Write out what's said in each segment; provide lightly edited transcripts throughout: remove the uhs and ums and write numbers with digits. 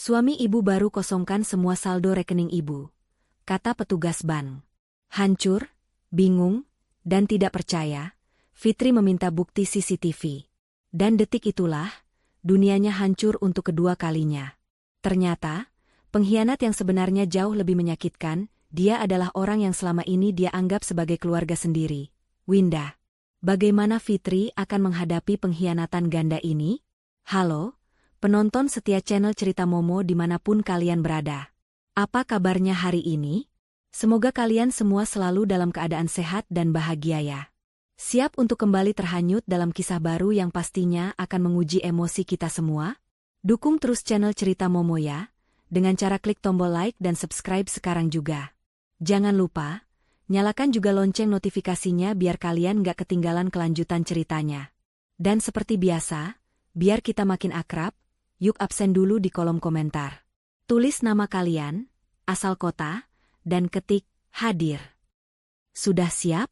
Suami ibu baru kosongkan semua saldo rekening ibu, kata petugas bank. Hancur, bingung, dan tidak percaya, Fitri meminta bukti CCTV. Dan detik itulah, dunianya hancur untuk kedua kalinya. Ternyata, pengkhianat yang sebenarnya jauh lebih menyakitkan, dia adalah orang yang selama ini dia anggap sebagai keluarga sendiri, Winda. Bagaimana Fitri akan menghadapi pengkhianatan ganda ini? Halo, penonton setia channel Cerita Momo dimanapun kalian berada. Apa kabarnya hari ini? Semoga kalian semua selalu dalam keadaan sehat dan bahagia ya. Siap untuk kembali terhanyut dalam kisah baru yang pastinya akan menguji emosi kita semua? Dukung terus channel Cerita Momo ya, dengan cara klik tombol like dan subscribe sekarang juga. Jangan lupa, nyalakan juga lonceng notifikasinya biar kalian gak ketinggalan kelanjutan ceritanya. Dan seperti biasa, biar kita makin akrab, yuk absen dulu di kolom komentar. Tulis nama kalian, asal kota, dan ketik hadir. Sudah siap?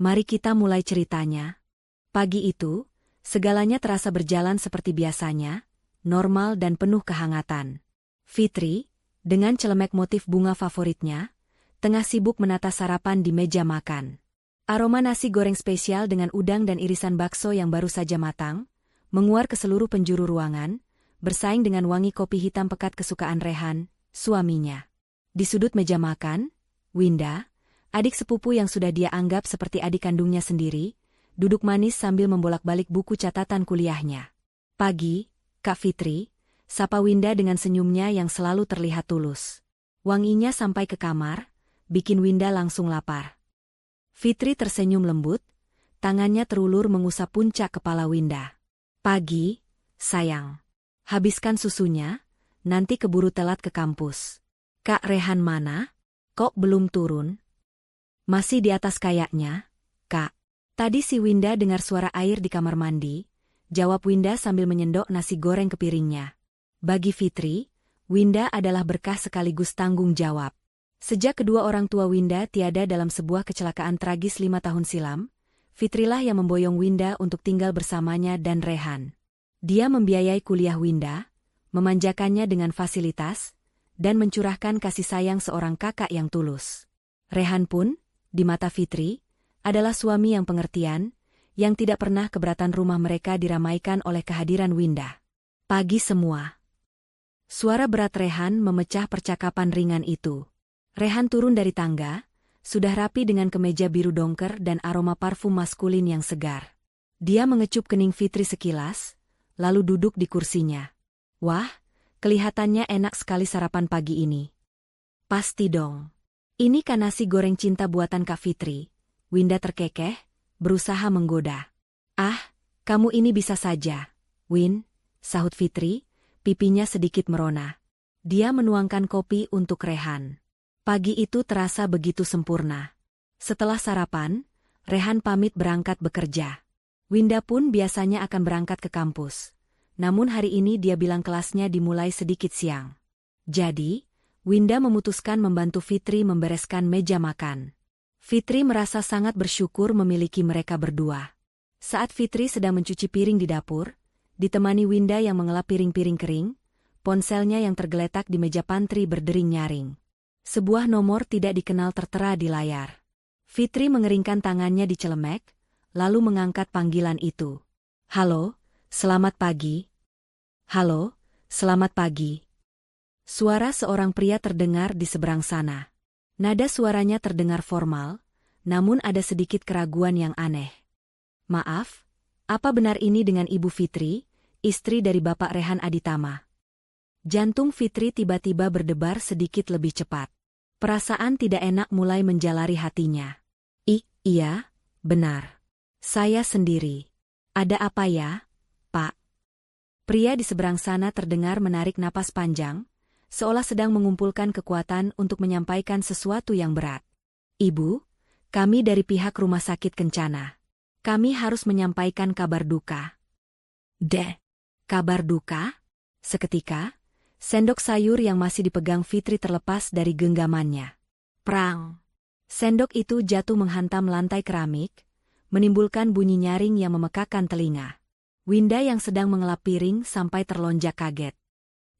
Mari kita mulai ceritanya. Pagi itu, segalanya terasa berjalan seperti biasanya, normal dan penuh kehangatan. Fitri, dengan celemek motif bunga favoritnya, tengah sibuk menata sarapan di meja makan. Aroma nasi goreng spesial dengan udang dan irisan bakso yang baru saja matang, menguar ke seluruh penjuru ruangan, bersaing dengan wangi kopi hitam pekat kesukaan Rehan, suaminya. Di sudut meja makan, Winda, adik sepupu yang sudah dia anggap seperti adik kandungnya sendiri, duduk manis sambil membolak-balik buku catatan kuliahnya. Pagi, Kak Fitri, sapa Winda dengan senyumnya yang selalu terlihat tulus. Wanginya sampai ke kamar, bikin Winda langsung lapar. Fitri tersenyum lembut, tangannya terulur mengusap puncak kepala Winda. Pagi, sayang. Habiskan susunya, nanti keburu telat ke kampus. Kak Rehan mana? Kok belum turun? Masih di atas kayaknya, Kak. Tadi si Winda dengar suara air di kamar mandi, jawab Winda sambil menyendok nasi goreng ke piringnya. Bagi Fitri, Winda adalah berkah sekaligus tanggung jawab. Sejak kedua orang tua Winda tiada dalam sebuah kecelakaan tragis 5 tahun silam, Fitrilah yang memboyong Winda untuk tinggal bersamanya dan Rehan. Dia membiayai kuliah Winda, memanjakannya dengan fasilitas, dan mencurahkan kasih sayang seorang kakak yang tulus. Rehan pun, di mata Fitri, adalah suami yang pengertian, yang tidak pernah keberatan rumah mereka diramaikan oleh kehadiran Winda. Pagi semua. Suara berat Rehan memecah percakapan ringan itu. Rehan turun dari tangga, sudah rapi dengan kemeja biru dongker dan aroma parfum maskulin yang segar. Dia mengecup kening Fitri sekilas, lalu duduk di kursinya. Wah, kelihatannya enak sekali sarapan pagi ini. Pasti dong. Ini kan nasi goreng cinta buatan Kak Fitri. Winda terkekeh, berusaha menggoda. Ah, kamu ini bisa saja, Win, sahut Fitri, pipinya sedikit merona. Dia menuangkan kopi untuk Rehan. Pagi itu terasa begitu sempurna. Setelah sarapan, Rehan pamit berangkat bekerja. Winda pun biasanya akan berangkat ke kampus. Namun hari ini dia bilang kelasnya dimulai sedikit siang. Jadi, Winda memutuskan membantu Fitri membereskan meja makan. Fitri merasa sangat bersyukur memiliki mereka berdua. Saat Fitri sedang mencuci piring di dapur, ditemani Winda yang mengelap piring-piring kering, ponselnya yang tergeletak di meja pantry berdering nyaring. Sebuah nomor tidak dikenal tertera di layar. Fitri mengeringkan tangannya di celemek, lalu mengangkat panggilan itu. Halo, selamat pagi. Halo, selamat pagi. Suara seorang pria terdengar di seberang sana. Nada suaranya terdengar formal, namun ada sedikit keraguan yang aneh. Maaf, apa benar ini dengan Ibu Fitri, istri dari Bapak Rehan Aditama? Jantung Fitri tiba-tiba berdebar sedikit lebih cepat. Perasaan tidak enak mulai menjalari hatinya. Iya, benar. Saya sendiri. Ada apa ya, Pak? Pria di seberang sana terdengar menarik napas panjang, seolah sedang mengumpulkan kekuatan untuk menyampaikan sesuatu yang berat. Ibu, kami dari pihak Rumah Sakit Kencana. Kami harus menyampaikan kabar duka. Kabar duka? Seketika, sendok sayur yang masih dipegang Fitri terlepas dari genggamannya. Prang! Sendok itu jatuh menghantam lantai keramik, menimbulkan bunyi nyaring yang memekakan telinga. Winda yang sedang mengelap piring sampai terlonjak kaget.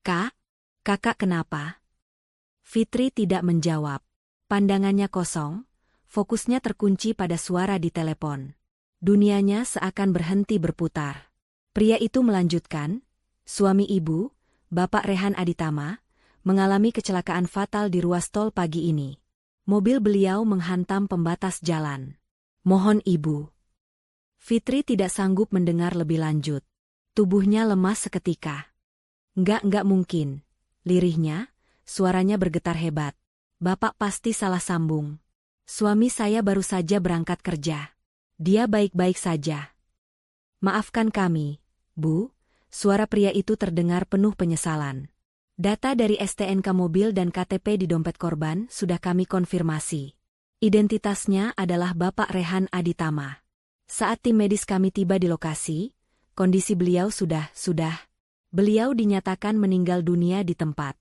Kak, Kakak kenapa? Fitri tidak menjawab. Pandangannya kosong, fokusnya terkunci pada suara di telepon. Dunianya seakan berhenti berputar. Pria itu melanjutkan, suami ibu, Bapak Rehan Aditama, mengalami kecelakaan fatal di ruas tol pagi ini. Mobil beliau menghantam pembatas jalan. Mohon ibu. Fitri tidak sanggup mendengar lebih lanjut. Tubuhnya lemas seketika. Enggak mungkin. Lirihnya, suaranya bergetar hebat. Bapak pasti salah sambung. Suami saya baru saja berangkat kerja. Dia baik-baik saja. Maafkan kami, Bu. Suara pria itu terdengar penuh penyesalan. Data dari STNK mobil dan KTP di dompet korban sudah kami konfirmasi. Identitasnya adalah Bapak Rehan Aditama. Saat tim medis kami tiba di lokasi, kondisi beliau sudah. Beliau dinyatakan meninggal dunia di tempat.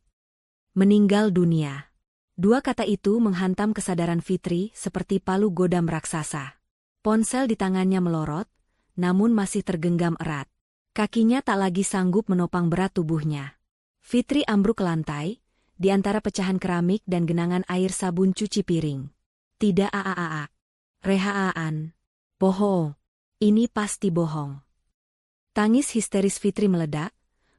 Meninggal dunia. Dua kata itu menghantam kesadaran Fitri seperti palu godam raksasa. Ponsel di tangannya melorot, namun masih tergenggam erat. Kakinya tak lagi sanggup menopang berat tubuhnya. Fitri ambruk ke lantai, di antara pecahan keramik dan genangan air sabun cuci piring. Tidak Rehaan. Bohong. Ini pasti bohong. Tangis histeris Fitri meledak,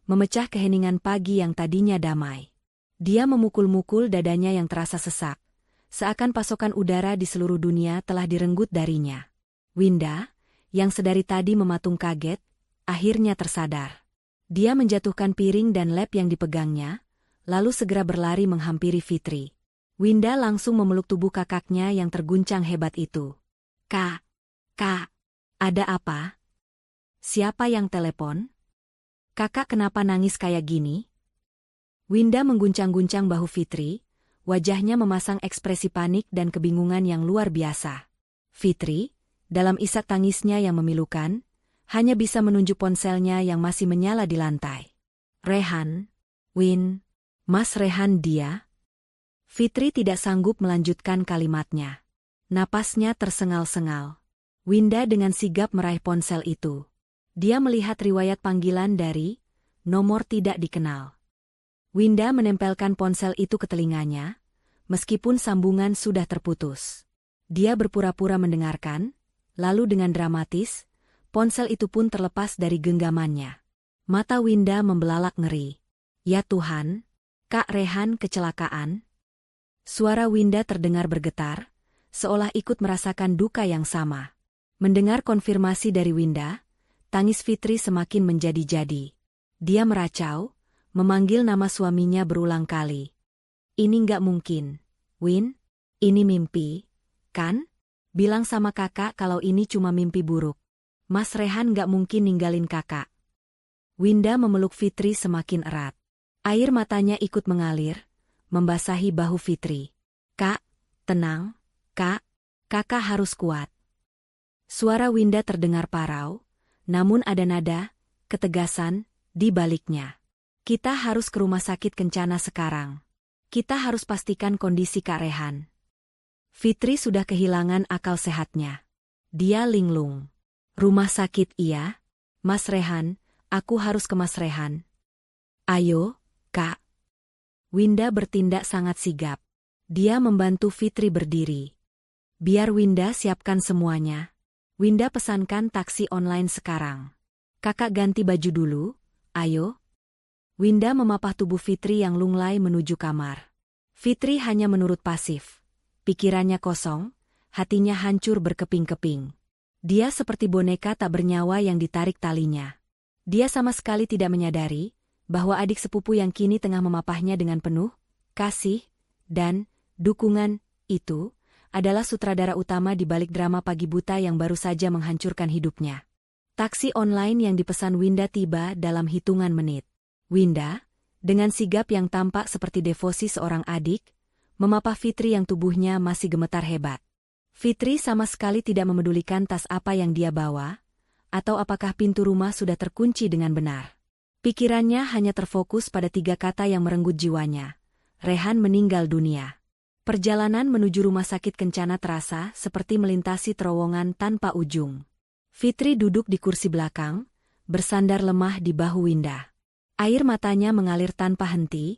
memecah keheningan pagi yang tadinya damai. Dia memukul-mukul dadanya yang terasa sesak, seakan pasokan udara di seluruh dunia telah direnggut darinya. Winda, yang sedari tadi mematung kaget, akhirnya tersadar. Dia menjatuhkan piring dan lap yang dipegangnya, lalu segera berlari menghampiri Fitri. Winda langsung memeluk tubuh kakaknya yang terguncang hebat itu. Kak, ada apa? Siapa yang telepon? Kakak kenapa nangis kayak gini? Winda mengguncang-guncang bahu Fitri, wajahnya memasang ekspresi panik dan kebingungan yang luar biasa. Fitri, dalam isak tangisnya yang memilukan, hanya bisa menunjuk ponselnya yang masih menyala di lantai. Rehan, Mas Rehan dia? Fitri tidak sanggup melanjutkan kalimatnya. Napasnya tersengal-sengal. Winda dengan sigap meraih ponsel itu. Dia melihat riwayat panggilan dari nomor tidak dikenal. Winda menempelkan ponsel itu ke telinganya, meskipun sambungan sudah terputus. Dia berpura-pura mendengarkan, lalu dengan dramatis, ponsel itu pun terlepas dari genggamannya. Mata Winda membelalak ngeri. Ya Tuhan, Kak Rehan kecelakaan? Suara Winda terdengar bergetar, seolah ikut merasakan duka yang sama. Mendengar konfirmasi dari Winda, tangis Fitri semakin menjadi-jadi. Dia meracau, memanggil nama suaminya berulang kali. Ini nggak mungkin, Win. Ini mimpi, kan? Bilang sama kakak kalau ini cuma mimpi buruk. Mas Rehan nggak mungkin ninggalin kakak. Winda memeluk Fitri semakin erat. Air matanya ikut mengalir, membasahi bahu Fitri. Kak, tenang, Kak. Kakak harus kuat. Suara Winda terdengar parau, namun ada nada, ketegasan, di baliknya. Kita harus ke rumah sakit Kencana sekarang. Kita harus pastikan kondisi Kak Rehan. Fitri sudah kehilangan akal sehatnya. Dia linglung. Rumah sakit iya? Mas Rehan, aku harus ke Mas Rehan. Ayo, Kak. Winda bertindak sangat sigap. Dia membantu Fitri berdiri. Biar Winda siapkan semuanya. Winda pesankan taksi online sekarang. Kakak ganti baju dulu, ayo. Winda memapah tubuh Fitri yang lunglai menuju kamar. Fitri hanya menurut pasif. Pikirannya kosong, hatinya hancur berkeping-keping. Dia seperti boneka tak bernyawa yang ditarik talinya. Dia sama sekali tidak menyadari bahwa adik sepupu yang kini tengah memapahnya dengan penuh kasih dan dukungan itu adalah sutradara utama di balik drama pagi buta yang baru saja menghancurkan hidupnya. Taksi online yang dipesan Winda tiba dalam hitungan menit. Winda, dengan sigap yang tampak seperti devosi seorang adik, memapah Fitri yang tubuhnya masih gemetar hebat. Fitri sama sekali tidak memedulikan tas apa yang dia bawa, atau apakah pintu rumah sudah terkunci dengan benar. Pikirannya hanya terfokus pada 3 kata yang merenggut jiwanya. Rehan meninggal dunia. Perjalanan menuju rumah sakit Kencana terasa seperti melintasi terowongan tanpa ujung. Fitri duduk di kursi belakang, bersandar lemah di bahu Winda. Air matanya mengalir tanpa henti,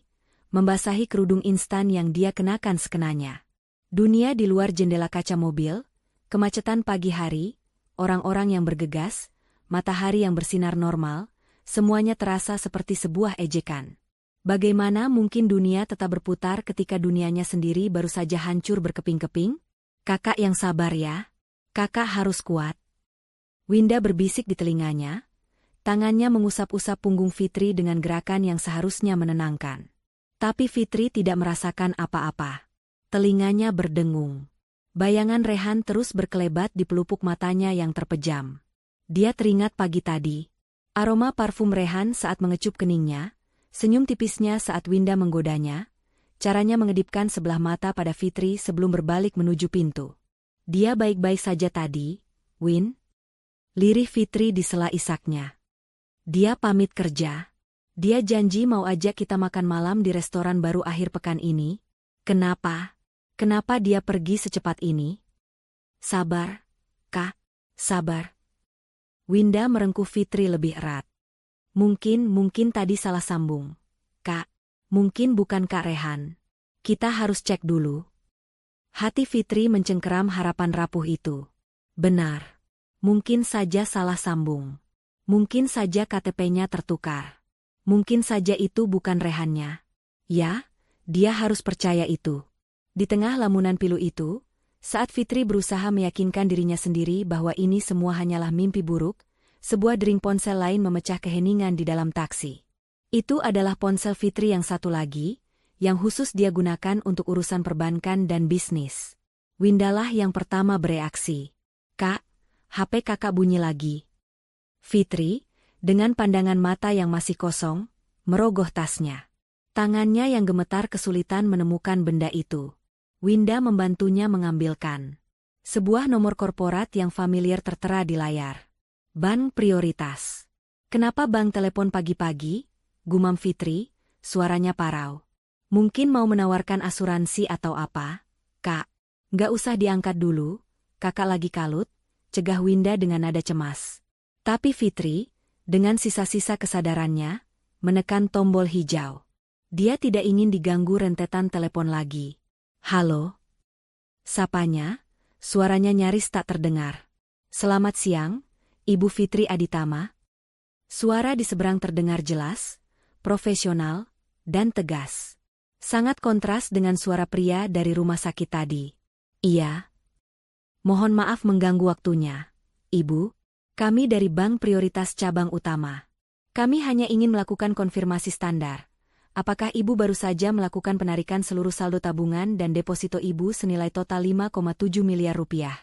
membasahi kerudung instan yang dia kenakan sekenanya. Dunia di luar jendela kaca mobil, kemacetan pagi hari, orang-orang yang bergegas, matahari yang bersinar normal, semuanya terasa seperti sebuah ejekan. Bagaimana mungkin dunia tetap berputar ketika dunianya sendiri baru saja hancur berkeping-keping? Kakak yang sabar ya. Kakak harus kuat. Winda berbisik di telinganya. Tangannya mengusap-usap punggung Fitri dengan gerakan yang seharusnya menenangkan. Tapi Fitri tidak merasakan apa-apa. Telinganya berdengung. Bayangan Rehan terus berkelebat di pelupuk matanya yang terpejam. Dia teringat pagi tadi. Aroma parfum Rehan saat mengecup keningnya, senyum tipisnya saat Winda menggodanya, caranya mengedipkan sebelah mata pada Fitri sebelum berbalik menuju pintu. Dia baik-baik saja tadi, Win? Lirih Fitri di sela isaknya. Dia pamit kerja. Dia janji mau ajak kita makan malam di restoran baru akhir pekan ini. Kenapa? Kenapa dia pergi secepat ini? Sabar, Kak, sabar. Winda merengkuh Fitri lebih erat. Mungkin tadi salah sambung. Kak, mungkin bukan Kak Rehan. Kita harus cek dulu. Hati Fitri mencengkeram harapan rapuh itu. Benar. Mungkin saja salah sambung. Mungkin saja KTP-nya tertukar. Mungkin saja itu bukan Rehannya. Ya, dia harus percaya itu. Di tengah lamunan pilu itu, saat Fitri berusaha meyakinkan dirinya sendiri bahwa ini semua hanyalah mimpi buruk, sebuah dering ponsel lain memecah keheningan di dalam taksi. Itu adalah ponsel Fitri yang satu lagi, yang khusus dia gunakan untuk urusan perbankan dan bisnis. Windalah yang pertama bereaksi. Kak, HP kakak bunyi lagi. Fitri, dengan pandangan mata yang masih kosong, merogoh tasnya. Tangannya yang gemetar kesulitan menemukan benda itu. Winda membantunya mengambilkan. Sebuah nomor korporat yang familiar tertera di layar. Bank Prioritas. Kenapa bank telepon pagi-pagi? Gumam Fitri, suaranya parau. Mungkin mau menawarkan asuransi atau apa? Kak, nggak usah diangkat dulu, kakak lagi kalut, cegah Winda dengan nada cemas. Tapi Fitri, dengan sisa-sisa kesadarannya, menekan tombol hijau. Dia tidak ingin diganggu rentetan telepon lagi. Halo? Sapanya, suaranya nyaris tak terdengar. Selamat siang, Ibu Fitri Aditama. Suara di seberang terdengar jelas, profesional, dan tegas. Sangat kontras dengan suara pria dari rumah sakit tadi. Iya. Mohon maaf mengganggu waktunya, Ibu. Kami dari Bank Prioritas Cabang Utama. Kami hanya ingin melakukan konfirmasi standar. Apakah Ibu baru saja melakukan penarikan seluruh saldo tabungan dan deposito Ibu senilai total 5,7 miliar rupiah?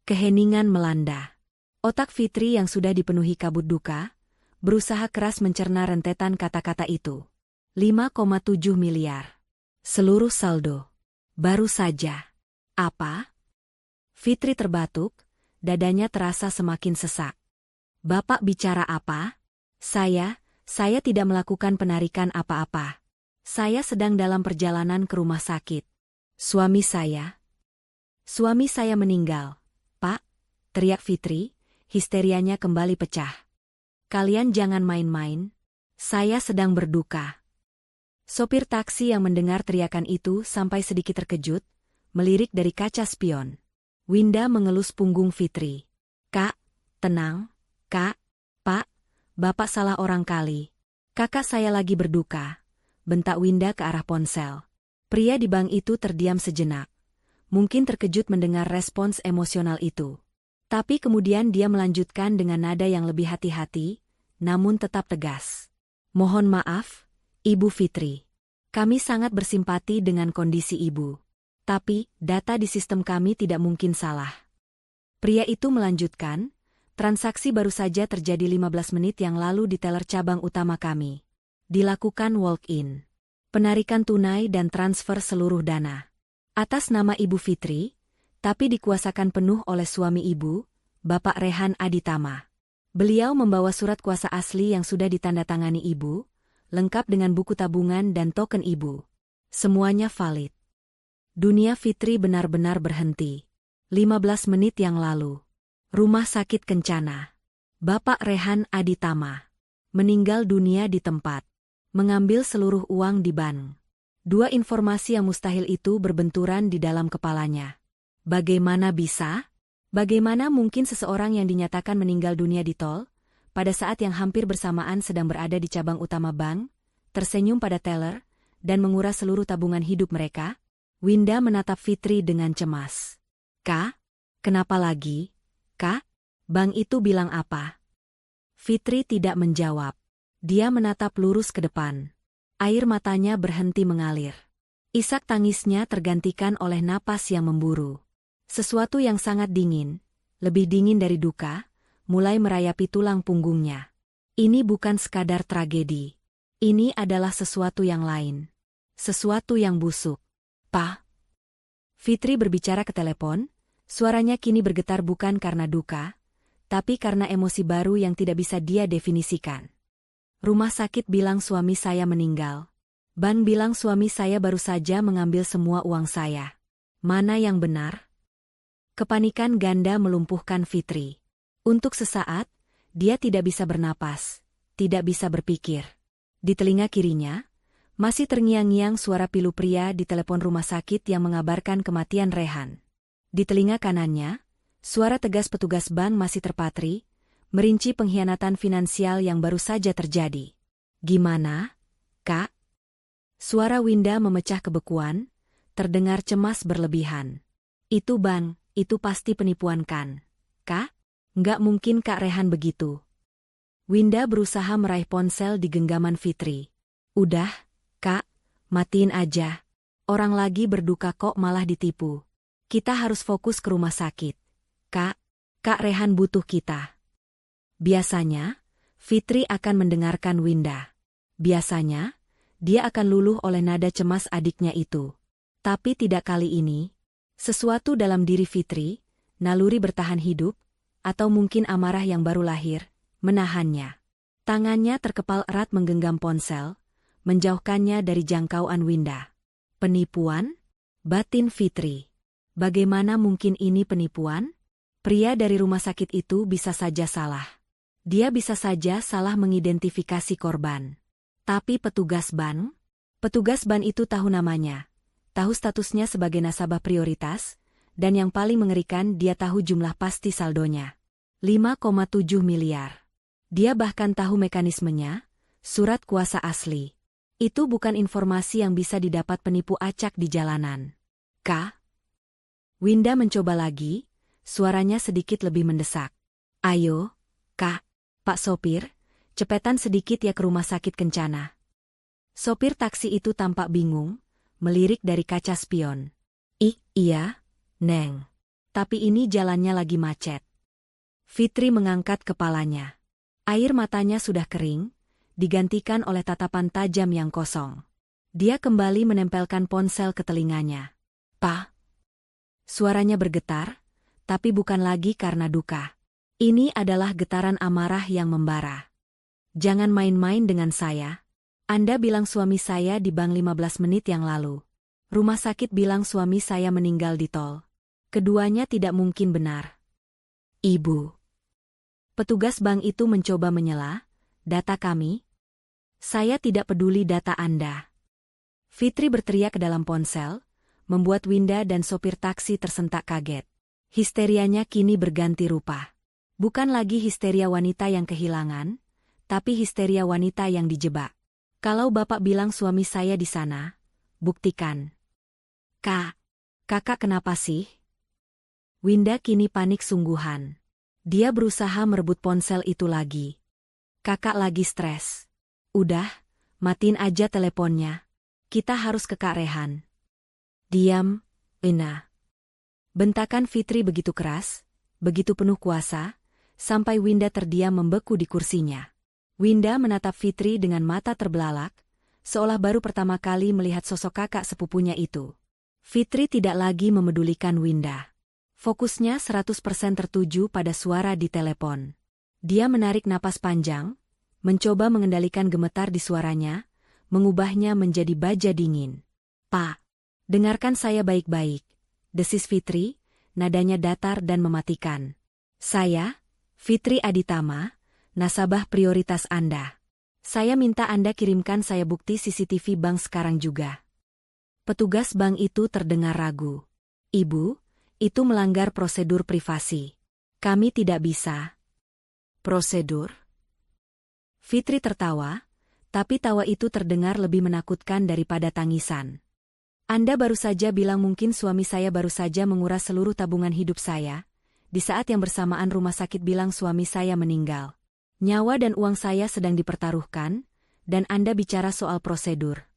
Keheningan melanda. Otak Fitri yang sudah dipenuhi kabut duka, berusaha keras mencerna rentetan kata-kata itu. 5,7 miliar. Seluruh saldo. Baru saja. Apa? Fitri terbatuk, dadanya terasa semakin sesak. Bapak bicara apa? Saya tidak melakukan penarikan apa-apa. Saya sedang dalam perjalanan ke rumah sakit. Suami saya meninggal. Pak, teriak Fitri, histerianya kembali pecah. Kalian jangan main-main. Saya sedang berduka. Sopir taksi yang mendengar teriakan itu sampai sedikit terkejut, melirik dari kaca spion. Winda mengelus punggung Fitri. Kak, tenang, Kak, Pak. Bapak salah orang kali. Kakak saya lagi berduka, bentak Winda ke arah ponsel. Pria di bank itu terdiam sejenak. Mungkin terkejut mendengar respons emosional itu. Tapi kemudian dia melanjutkan dengan nada yang lebih hati-hati, namun tetap tegas. Mohon maaf, Ibu Fitri. Kami sangat bersimpati dengan kondisi Ibu. Tapi, data di sistem kami tidak mungkin salah. Pria itu melanjutkan, transaksi baru saja terjadi 15 menit yang lalu di teller cabang utama kami. Dilakukan walk-in. Penarikan tunai dan transfer seluruh dana. Atas nama Ibu Fitri, tapi dikuasakan penuh oleh suami Ibu, Bapak Rehan Aditama. Beliau membawa surat kuasa asli yang sudah ditandatangani Ibu, lengkap dengan buku tabungan dan token Ibu. Semuanya valid. Dunia Fitri benar-benar berhenti. 15 menit yang lalu. Rumah sakit Kencana. Bapak Rehan Aditama meninggal dunia di tempat. Mengambil seluruh uang di bank. Dua informasi yang mustahil itu berbenturan di dalam kepalanya. Bagaimana bisa? Bagaimana mungkin seseorang yang dinyatakan meninggal dunia di tol, pada saat yang hampir bersamaan sedang berada di cabang utama bank, tersenyum pada teller, dan menguras seluruh tabungan hidup mereka? Winda menatap Fitri dengan cemas. Kak? Kenapa lagi? Kak? Bank itu bilang apa? Fitri tidak menjawab. Dia menatap lurus ke depan. Air matanya berhenti mengalir. Isak tangisnya tergantikan oleh napas yang memburu. Sesuatu yang sangat dingin, lebih dingin dari duka, mulai merayapi tulang punggungnya. Ini bukan sekadar tragedi. Ini adalah sesuatu yang lain. Sesuatu yang busuk. Pa? Fitri berbicara ke telepon, suaranya kini bergetar bukan karena duka, tapi karena emosi baru yang tidak bisa dia definisikan. Rumah sakit bilang suami saya meninggal. Bank bilang suami saya baru saja mengambil semua uang saya. Mana yang benar? Kepanikan ganda melumpuhkan Fitri. Untuk sesaat, dia tidak bisa bernapas, tidak bisa berpikir. Di telinga kirinya, masih terngiang-ngiang suara pilu pria di telepon rumah sakit yang mengabarkan kematian Rehan. Di telinga kanannya, suara tegas petugas bank masih terpatri, merinci pengkhianatan finansial yang baru saja terjadi. Gimana, Kak? Suara Winda memecah kebekuan, terdengar cemas berlebihan. Itu bank, itu pasti penipuan kan? Kak? Nggak mungkin Kak Rehan begitu. Winda berusaha meraih ponsel di genggaman Fitri. Udah, Kak, matiin aja. Orang lagi berduka kok malah ditipu. Kita harus fokus ke rumah sakit. Kak Rehan butuh kita. Biasanya, Fitri akan mendengarkan Winda. Biasanya, dia akan luluh oleh nada cemas adiknya itu. Tapi tidak kali ini. Sesuatu dalam diri Fitri, naluri bertahan hidup, atau mungkin amarah yang baru lahir, menahannya. Tangannya terkepal erat menggenggam ponsel, menjauhkannya dari jangkauan Winda. Penipuan? Batin Fitri. Bagaimana mungkin ini penipuan? Pria dari rumah sakit itu bisa saja salah. Dia bisa saja salah mengidentifikasi korban. Tapi petugas ban? Petugas ban itu tahu namanya, tahu statusnya sebagai nasabah prioritas, dan yang paling mengerikan dia tahu jumlah pasti saldonya. 5,7 miliar. Dia bahkan tahu mekanismenya, surat kuasa asli. Itu bukan informasi yang bisa didapat penipu acak di jalanan. Kak? Winda mencoba lagi, suaranya sedikit lebih mendesak. Ayo, Kak. Pak Sopir, cepetan sedikit ya ke rumah sakit Kencana. Sopir taksi itu tampak bingung, melirik dari kaca spion. Iya, Neng. Tapi ini jalannya lagi macet. Fitri mengangkat kepalanya. Air matanya sudah kering, digantikan oleh tatapan tajam yang kosong. Dia kembali menempelkan ponsel ke telinganya. Pa? Suaranya bergetar, tapi bukan lagi karena duka. Ini adalah getaran amarah yang membara. Jangan main-main dengan saya. Anda bilang suami saya di bank 15 menit yang lalu. Rumah sakit bilang suami saya meninggal di tol. Keduanya tidak mungkin benar. Ibu. Petugas bank itu mencoba menyela. Data kami? Saya tidak peduli data Anda. Fitri berteriak ke dalam ponsel, membuat Winda dan sopir taksi tersentak kaget. Histerianya kini berganti rupa. Bukan lagi histeria wanita yang kehilangan, tapi histeria wanita yang dijebak. Kalau Bapak bilang suami saya di sana, buktikan. Kakak kenapa sih? Winda kini panik sungguhan. Dia berusaha merebut ponsel itu lagi. Kakak lagi stres. Udah, matiin aja teleponnya. Kita harus ke Kak Rehan. Diam, Ina. Bentakan Fitri begitu keras, begitu penuh kuasa, sampai Winda terdiam membeku di kursinya. Winda menatap Fitri dengan mata terbelalak, seolah baru pertama kali melihat sosok kakak sepupunya itu. Fitri tidak lagi memedulikan Winda. Fokusnya 100% tertuju pada suara di telepon. Dia menarik napas panjang, mencoba mengendalikan gemetar di suaranya, mengubahnya menjadi baja dingin. Pak, dengarkan saya baik-baik, desis Fitri, nadanya datar dan mematikan. Saya, Fitri Aditama, nasabah prioritas Anda. Saya minta Anda kirimkan saya bukti CCTV bank sekarang juga. Petugas bank itu terdengar ragu. Ibu, itu melanggar prosedur privasi. Kami tidak bisa. Prosedur? Fitri tertawa, tapi tawa itu terdengar lebih menakutkan daripada tangisan. Anda baru saja bilang mungkin suami saya baru saja menguras seluruh tabungan hidup saya. Di saat yang bersamaan rumah sakit bilang suami saya meninggal. Nyawa dan uang saya sedang dipertaruhkan, dan Anda bicara soal prosedur.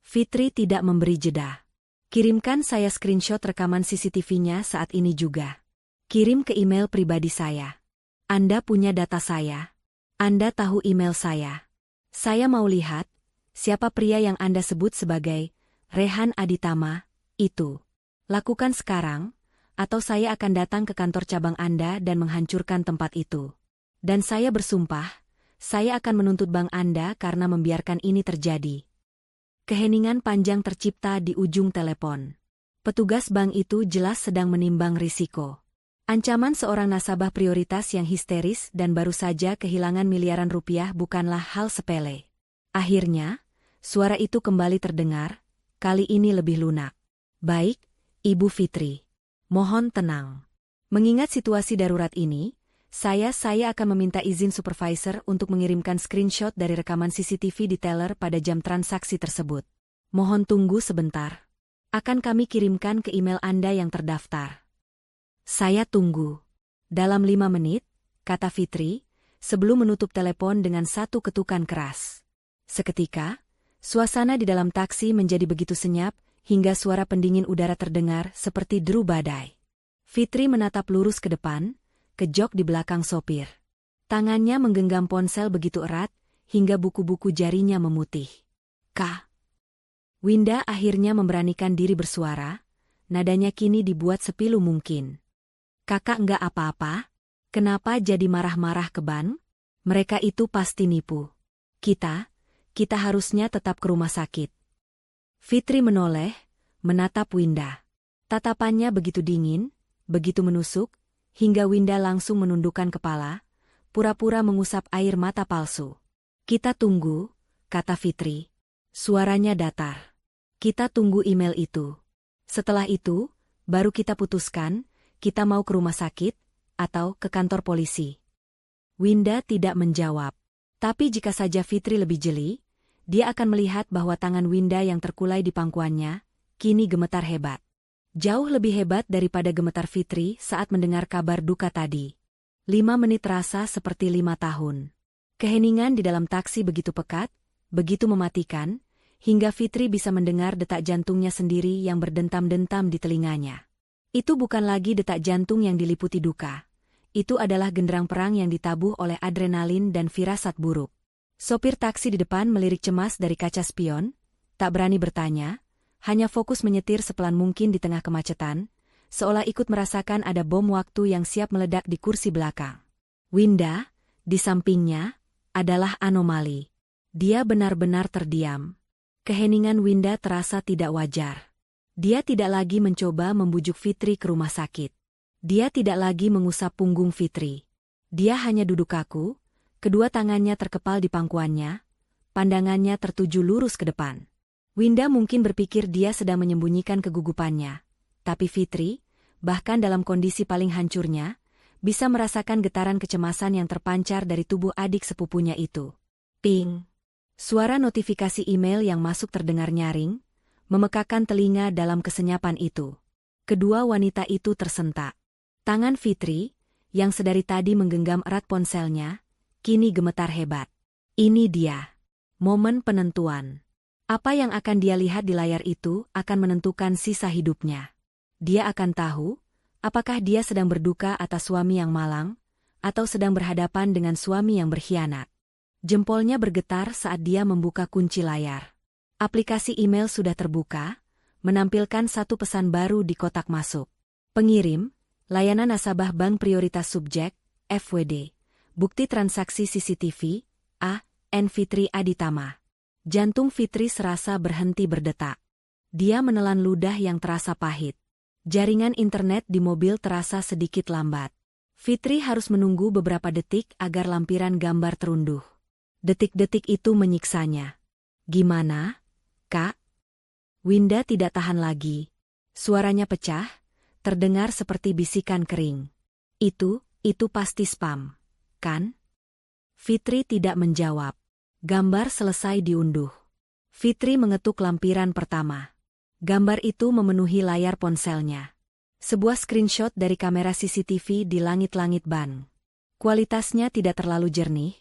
Fitri tidak memberi jeda. Kirimkan saya screenshot rekaman CCTV-nya saat ini juga. Kirim ke email pribadi saya. Anda punya data saya. Anda tahu email saya. Saya mau lihat, siapa pria yang Anda sebut sebagai Rehan Aditama, itu. Lakukan sekarang, atau saya akan datang ke kantor cabang Anda dan menghancurkan tempat itu. Dan saya bersumpah, saya akan menuntut bank Anda karena membiarkan ini terjadi. Keheningan panjang tercipta di ujung telepon. Petugas bank itu jelas sedang menimbang risiko. Ancaman seorang nasabah prioritas yang histeris dan baru saja kehilangan miliaran rupiah bukanlah hal sepele. Akhirnya, suara itu kembali terdengar, kali ini lebih lunak. Baik, Ibu Fitri. Mohon tenang. Mengingat situasi darurat ini, saya akan meminta izin supervisor untuk mengirimkan screenshot dari rekaman CCTV di teller pada jam transaksi tersebut. Mohon tunggu sebentar. Akan kami kirimkan ke email Anda yang terdaftar. Saya tunggu. Dalam 5 menit, kata Fitri, sebelum menutup telepon dengan satu ketukan keras. Seketika, suasana di dalam taksi menjadi begitu senyap, hingga suara pendingin udara terdengar seperti deru badai. Fitri menatap lurus ke depan, ke jok di belakang sopir. Tangannya menggenggam ponsel begitu erat, hingga buku-buku jarinya memutih. Kak. Winda akhirnya memberanikan diri bersuara, nadanya kini dibuat sepilu mungkin. Kakak enggak apa-apa? Kenapa jadi marah-marah ke bank? Mereka itu pasti nipu. Kita harusnya tetap ke rumah sakit. Fitri menoleh, menatap Winda. Tatapannya begitu dingin, begitu menusuk, hingga Winda langsung menundukkan kepala, pura-pura mengusap air mata palsu. Kita tunggu, kata Fitri. Suaranya datar. Kita tunggu email itu. Setelah itu, baru kita putuskan, kita mau ke rumah sakit, atau ke kantor polisi. Winda tidak menjawab. Tapi jika saja Fitri lebih jeli, dia akan melihat bahwa tangan Winda yang terkulai di pangkuannya, kini gemetar hebat. Jauh lebih hebat daripada gemetar Fitri saat mendengar kabar duka tadi. 5 menit terasa seperti 5 tahun. Keheningan di dalam taksi begitu pekat, begitu mematikan, hingga Fitri bisa mendengar detak jantungnya sendiri yang berdentam-dentam di telinganya. Itu bukan lagi detak jantung yang diliputi duka. Itu adalah genderang perang yang ditabuh oleh adrenalin dan firasat buruk. Sopir taksi di depan melirik cemas dari kaca spion, tak berani bertanya, hanya fokus menyetir sepelan mungkin di tengah kemacetan, seolah ikut merasakan ada bom waktu yang siap meledak di kursi belakang. Winda, di sampingnya, adalah anomali. Dia benar-benar terdiam. Keheningan Winda terasa tidak wajar. Dia tidak lagi mencoba membujuk Fitri ke rumah sakit. Dia tidak lagi mengusap punggung Fitri. Dia hanya duduk kaku, kedua tangannya terkepal di pangkuannya, pandangannya tertuju lurus ke depan. Winda mungkin berpikir dia sedang menyembunyikan kegugupannya, tapi Fitri, bahkan dalam kondisi paling hancurnya, bisa merasakan getaran kecemasan yang terpancar dari tubuh adik sepupunya itu. Ping! Suara notifikasi email yang masuk terdengar nyaring, memekakan telinga dalam kesenyapan itu. Kedua wanita itu tersentak. Tangan Fitri, yang sedari tadi menggenggam erat ponselnya, kini gemetar hebat. Ini dia. Momen penentuan. Apa yang akan dia lihat di layar itu akan menentukan sisa hidupnya. Dia akan tahu, apakah dia sedang berduka atas suami yang malang, atau sedang berhadapan dengan suami yang berkhianat. Jempolnya bergetar saat dia membuka kunci layar. Aplikasi email sudah terbuka, menampilkan satu pesan baru di kotak masuk. Pengirim, layanan nasabah bank prioritas subjek, FWD. Bukti transaksi CCTV, A. N. Fitri Aditama. Jantung Fitri serasa berhenti berdetak. Dia menelan ludah yang terasa pahit. Jaringan internet di mobil terasa sedikit lambat. Fitri harus menunggu beberapa detik agar lampiran gambar terunduh. Detik-detik itu menyiksanya. Gimana, Kak? Winda tidak tahan lagi. Suaranya pecah, terdengar seperti bisikan kering. Itu pasti spam, kan? Fitri tidak menjawab. Gambar selesai diunduh. Fitri mengetuk lampiran pertama. Gambar itu memenuhi layar ponselnya. Sebuah screenshot dari kamera CCTV di langit-langit Ban. Kualitasnya tidak terlalu jernih,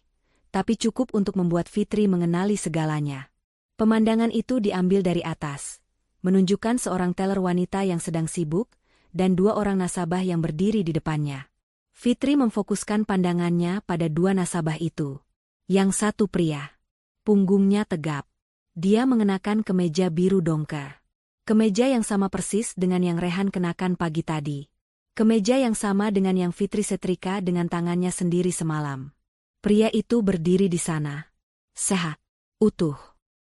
tapi cukup untuk membuat Fitri mengenali segalanya. Pemandangan itu diambil dari atas, menunjukkan seorang teller wanita yang sedang sibuk, dan dua orang nasabah yang berdiri di depannya. Fitri memfokuskan pandangannya pada dua nasabah itu. Yang satu pria. Punggungnya tegap. Dia mengenakan kemeja biru dongker. Kemeja yang sama persis dengan yang Rehan kenakan pagi tadi. Kemeja yang sama dengan yang Fitri setrika dengan tangannya sendiri semalam. Pria itu berdiri di sana. Sehat. Utuh.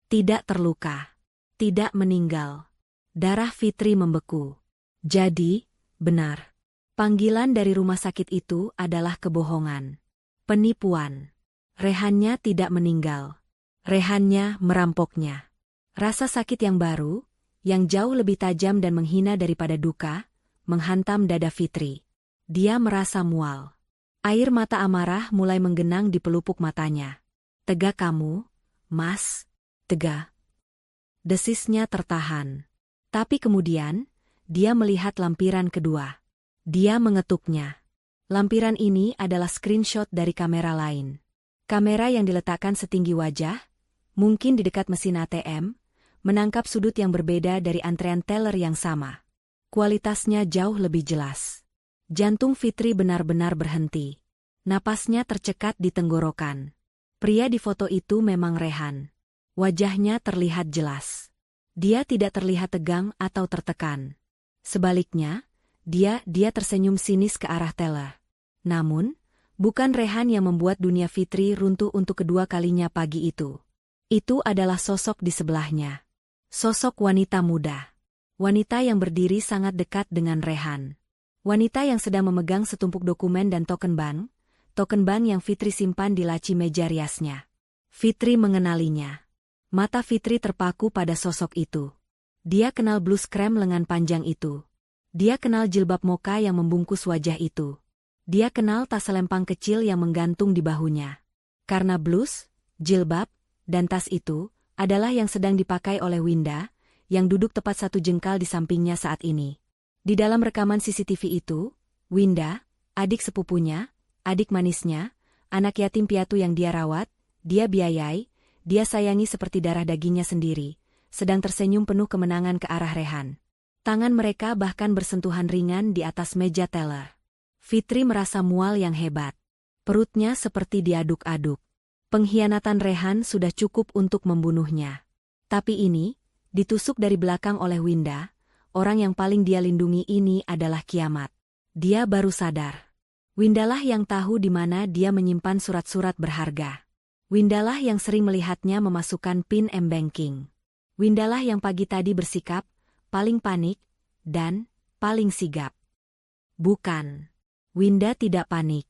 Tidak terluka. Tidak meninggal. Darah Fitri membeku. Jadi, benar. Panggilan dari rumah sakit itu adalah kebohongan. Penipuan. Rehannya tidak meninggal. Rehannya merampoknya. Rasa sakit yang baru, yang jauh lebih tajam dan menghina daripada duka, menghantam dada Fitri. Dia merasa mual. Air mata amarah mulai menggenang di pelupuk matanya. Tegak kamu, Mas, tegak. Desisnya tertahan. Tapi kemudian, dia melihat lampiran kedua. Dia mengetuknya. Lampiran ini adalah screenshot dari kamera lain. Kamera yang diletakkan setinggi wajah, mungkin di dekat mesin ATM, menangkap sudut yang berbeda dari antrean teller yang sama. Kualitasnya jauh lebih jelas. Jantung Fitri benar-benar berhenti. Napasnya tercekat di tenggorokan. Pria di foto itu memang Rehan. Wajahnya terlihat jelas. Dia tidak terlihat tegang atau tertekan. Sebaliknya, dia tersenyum sinis ke arah teller. Namun, bukan Rehan yang membuat dunia Fitri runtuh untuk kedua kalinya pagi itu. Itu adalah sosok di sebelahnya. Sosok wanita muda. Wanita yang berdiri sangat dekat dengan Rehan. Wanita yang sedang memegang setumpuk dokumen dan token bank yang Fitri simpan di laci meja riasnya. Fitri mengenalinya. Mata Fitri terpaku pada sosok itu. Dia kenal blus krem lengan panjang itu. Dia kenal jilbab moka yang membungkus wajah itu. Dia kenal tas selempang kecil yang menggantung di bahunya. Karena blus, jilbab, dan tas itu adalah yang sedang dipakai oleh Winda, yang duduk tepat 1 jengkal di sampingnya saat ini. Di dalam rekaman CCTV itu, Winda, adik sepupunya, adik manisnya, anak yatim piatu yang dia rawat, dia biayai, dia sayangi seperti darah dagingnya sendiri, sedang tersenyum penuh kemenangan ke arah Rehan. Tangan mereka bahkan bersentuhan ringan di atas meja teller. Fitri merasa mual yang hebat. Perutnya seperti diaduk-aduk. Pengkhianatan Rehan sudah cukup untuk membunuhnya. Tapi ini, ditusuk dari belakang oleh Winda, orang yang paling dia lindungi ini adalah kiamat. Dia baru sadar. Windalah yang tahu di mana dia menyimpan surat-surat berharga. Windalah yang sering melihatnya memasukkan PIN M-Banking. Windalah yang pagi tadi bersikap paling panik dan paling sigap. Bukan. Winda tidak panik.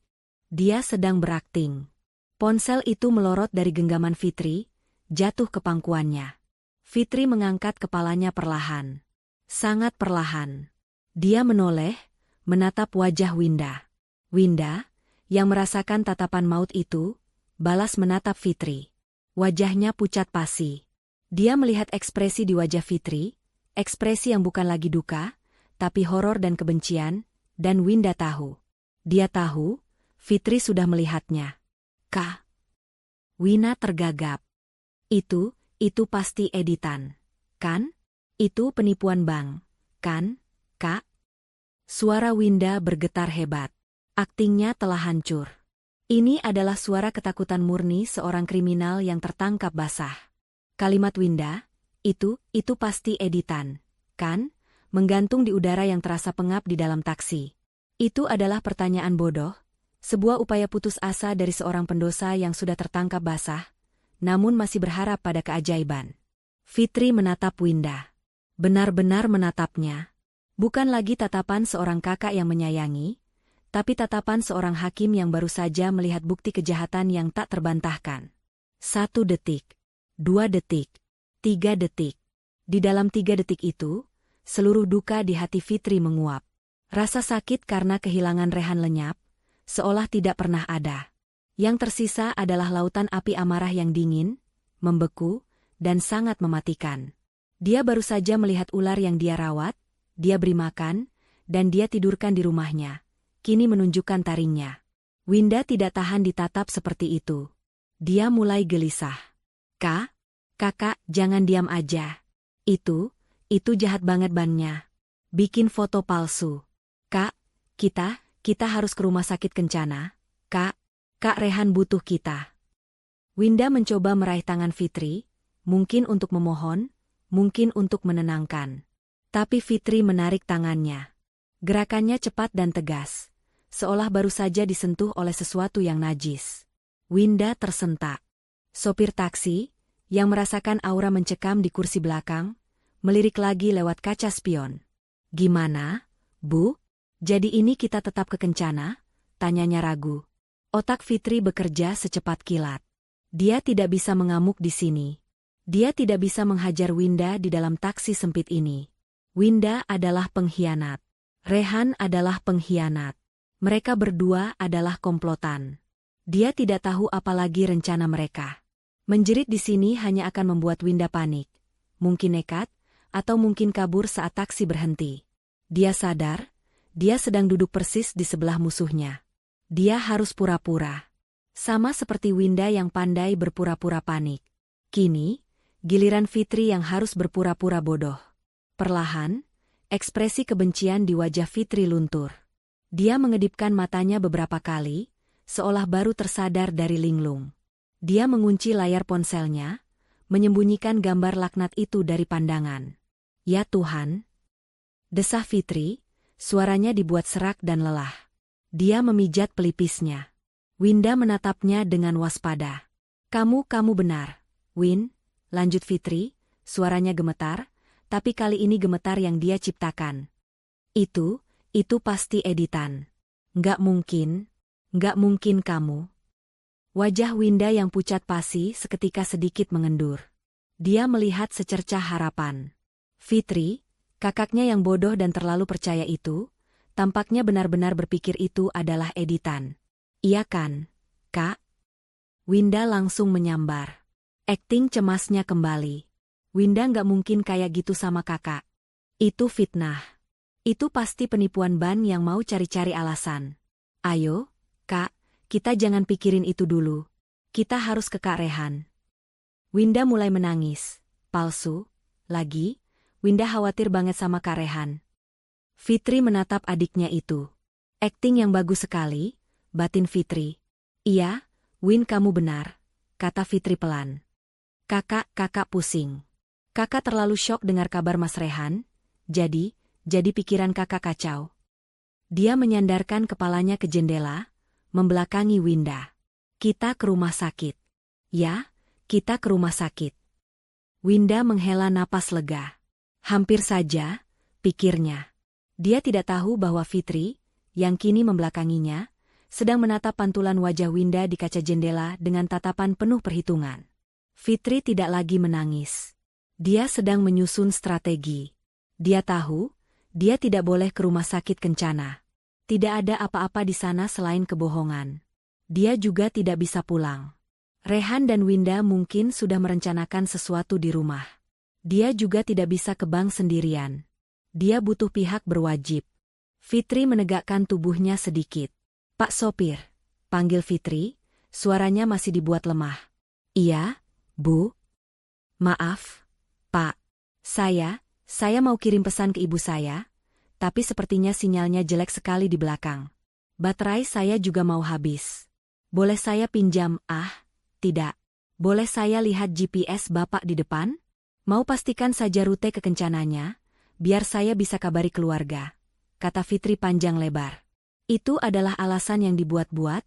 Dia sedang berakting. Ponsel itu melorot dari genggaman Fitri, jatuh ke pangkuannya. Fitri mengangkat kepalanya perlahan. Sangat perlahan. Dia menoleh, menatap wajah Winda. Winda, yang merasakan tatapan maut itu, balas menatap Fitri. Wajahnya pucat pasi. Dia melihat ekspresi di wajah Fitri, ekspresi yang bukan lagi duka, tapi horor dan kebencian, dan Winda tahu. Dia tahu, Fitri sudah melihatnya. Kak. Wina tergagap. Itu pasti editan. Kan? Itu penipuan bank. Kan, Kak? Suara Winda bergetar hebat. Aktingnya telah hancur. Ini adalah suara ketakutan murni seorang kriminal yang tertangkap basah. Kalimat Winda, itu pasti editan. Kan? Menggantung di udara yang terasa pengap di dalam taksi. Itu adalah pertanyaan bodoh. Sebuah upaya putus asa dari seorang pendosa yang sudah tertangkap basah, namun masih berharap pada keajaiban. Fitri menatap Winda. Benar-benar menatapnya. Bukan lagi tatapan seorang kakak yang menyayangi, tapi tatapan seorang hakim yang baru saja melihat bukti kejahatan yang tak terbantahkan. 1 detik, 2 detik, 3 detik. Di dalam 3 detik itu, seluruh duka di hati Fitri menguap. Rasa sakit karena kehilangan Rehan lenyap, seolah tidak pernah ada. Yang tersisa adalah lautan api amarah yang dingin, membeku, dan sangat mematikan. Dia baru saja melihat ular yang dia rawat, dia beri makan, dan dia tidurkan di rumahnya. Kini menunjukkan taringnya. Winda tidak tahan ditatap seperti itu. Dia mulai gelisah. Kakak, jangan diam aja. Itu jahat banget bannya. Bikin foto palsu. Kak, kita harus ke rumah sakit Kencana. Kak Rehan butuh kita. Winda mencoba meraih tangan Fitri, mungkin untuk memohon, mungkin untuk menenangkan. Tapi Fitri menarik tangannya. Gerakannya cepat dan tegas, seolah baru saja disentuh oleh sesuatu yang najis. Winda tersentak. Sopir taksi, yang merasakan aura mencekam di kursi belakang, melirik lagi lewat kaca spion. Gimana, Bu? Jadi ini kita tetap ke Kencana? Tanyanya ragu. Otak Fitri bekerja secepat kilat. Dia tidak bisa mengamuk di sini. Dia tidak bisa menghajar Winda di dalam taksi sempit ini. Winda adalah pengkhianat. Rehan adalah pengkhianat. Mereka berdua adalah komplotan. Dia tidak tahu apalagi rencana mereka. Menjerit di sini hanya akan membuat Winda panik. Mungkin nekat, atau mungkin kabur saat taksi berhenti. Dia sadar, dia sedang duduk persis di sebelah musuhnya. Dia harus pura-pura. Sama seperti Winda yang pandai berpura-pura panik. Kini, giliran Fitri yang harus berpura-pura bodoh. Perlahan, ekspresi kebencian di wajah Fitri luntur. Dia mengedipkan matanya beberapa kali, seolah baru tersadar dari linglung. Dia mengunci layar ponselnya, menyembunyikan gambar laknat itu dari pandangan. Ya Tuhan! Desah Fitri, suaranya dibuat serak dan lelah. Dia memijat pelipisnya. Winda menatapnya dengan waspada. Kamu benar, Win, lanjut Fitri, suaranya gemetar, tapi kali ini gemetar yang dia ciptakan. Itu pasti editan. Nggak mungkin kamu. Wajah Winda yang pucat pasi seketika sedikit mengendur. Dia melihat secercah harapan. Fitri, kakaknya yang bodoh dan terlalu percaya itu, tampaknya benar-benar berpikir itu adalah editan. Iya kan, Kak? Winda langsung menyambar. Akting cemasnya kembali. Winda nggak mungkin kayak gitu sama kakak. Itu fitnah. Itu pasti penipuan ban yang mau cari-cari alasan. Ayo, Kak, kita jangan pikirin itu dulu. Kita harus ke Kak Rehan. Winda mulai menangis. Palsu. Lagi, Winda khawatir banget sama Kak Rehan. Fitri menatap adiknya itu. Akting yang bagus sekali, batin Fitri. Iya, Win kamu benar, kata Fitri pelan. Kakak pusing. Kakak terlalu syok dengar kabar Mas Rehan, jadi pikiran kakak kacau. Dia menyandarkan kepalanya ke jendela, membelakangi Winda. Kita ke rumah sakit. Ya, kita ke rumah sakit. Winda menghela napas lega. Hampir saja, pikirnya. Dia tidak tahu bahwa Fitri, yang kini membelakanginya, sedang menatap pantulan wajah Winda di kaca jendela dengan tatapan penuh perhitungan. Fitri tidak lagi menangis. Dia sedang menyusun strategi. Dia tahu, dia tidak boleh ke rumah sakit Kencana. Tidak ada apa-apa di sana selain kebohongan. Dia juga tidak bisa pulang. Rehan dan Winda mungkin sudah merencanakan sesuatu di rumah. Dia juga tidak bisa ke bank sendirian. Dia butuh pihak berwajib. Fitri menegakkan tubuhnya sedikit. Pak sopir, panggil Fitri, suaranya masih dibuat lemah. Iya, Bu. Maaf, Pak. Saya mau kirim pesan ke ibu saya, tapi sepertinya sinyalnya jelek sekali di belakang. Baterai saya juga mau habis. Boleh saya pinjam? Tidak. Boleh saya lihat GPS Bapak di depan? Mau pastikan saja rute ke Kencananya, biar saya bisa kabari keluarga, kata Fitri panjang lebar. Itu adalah alasan yang dibuat-buat,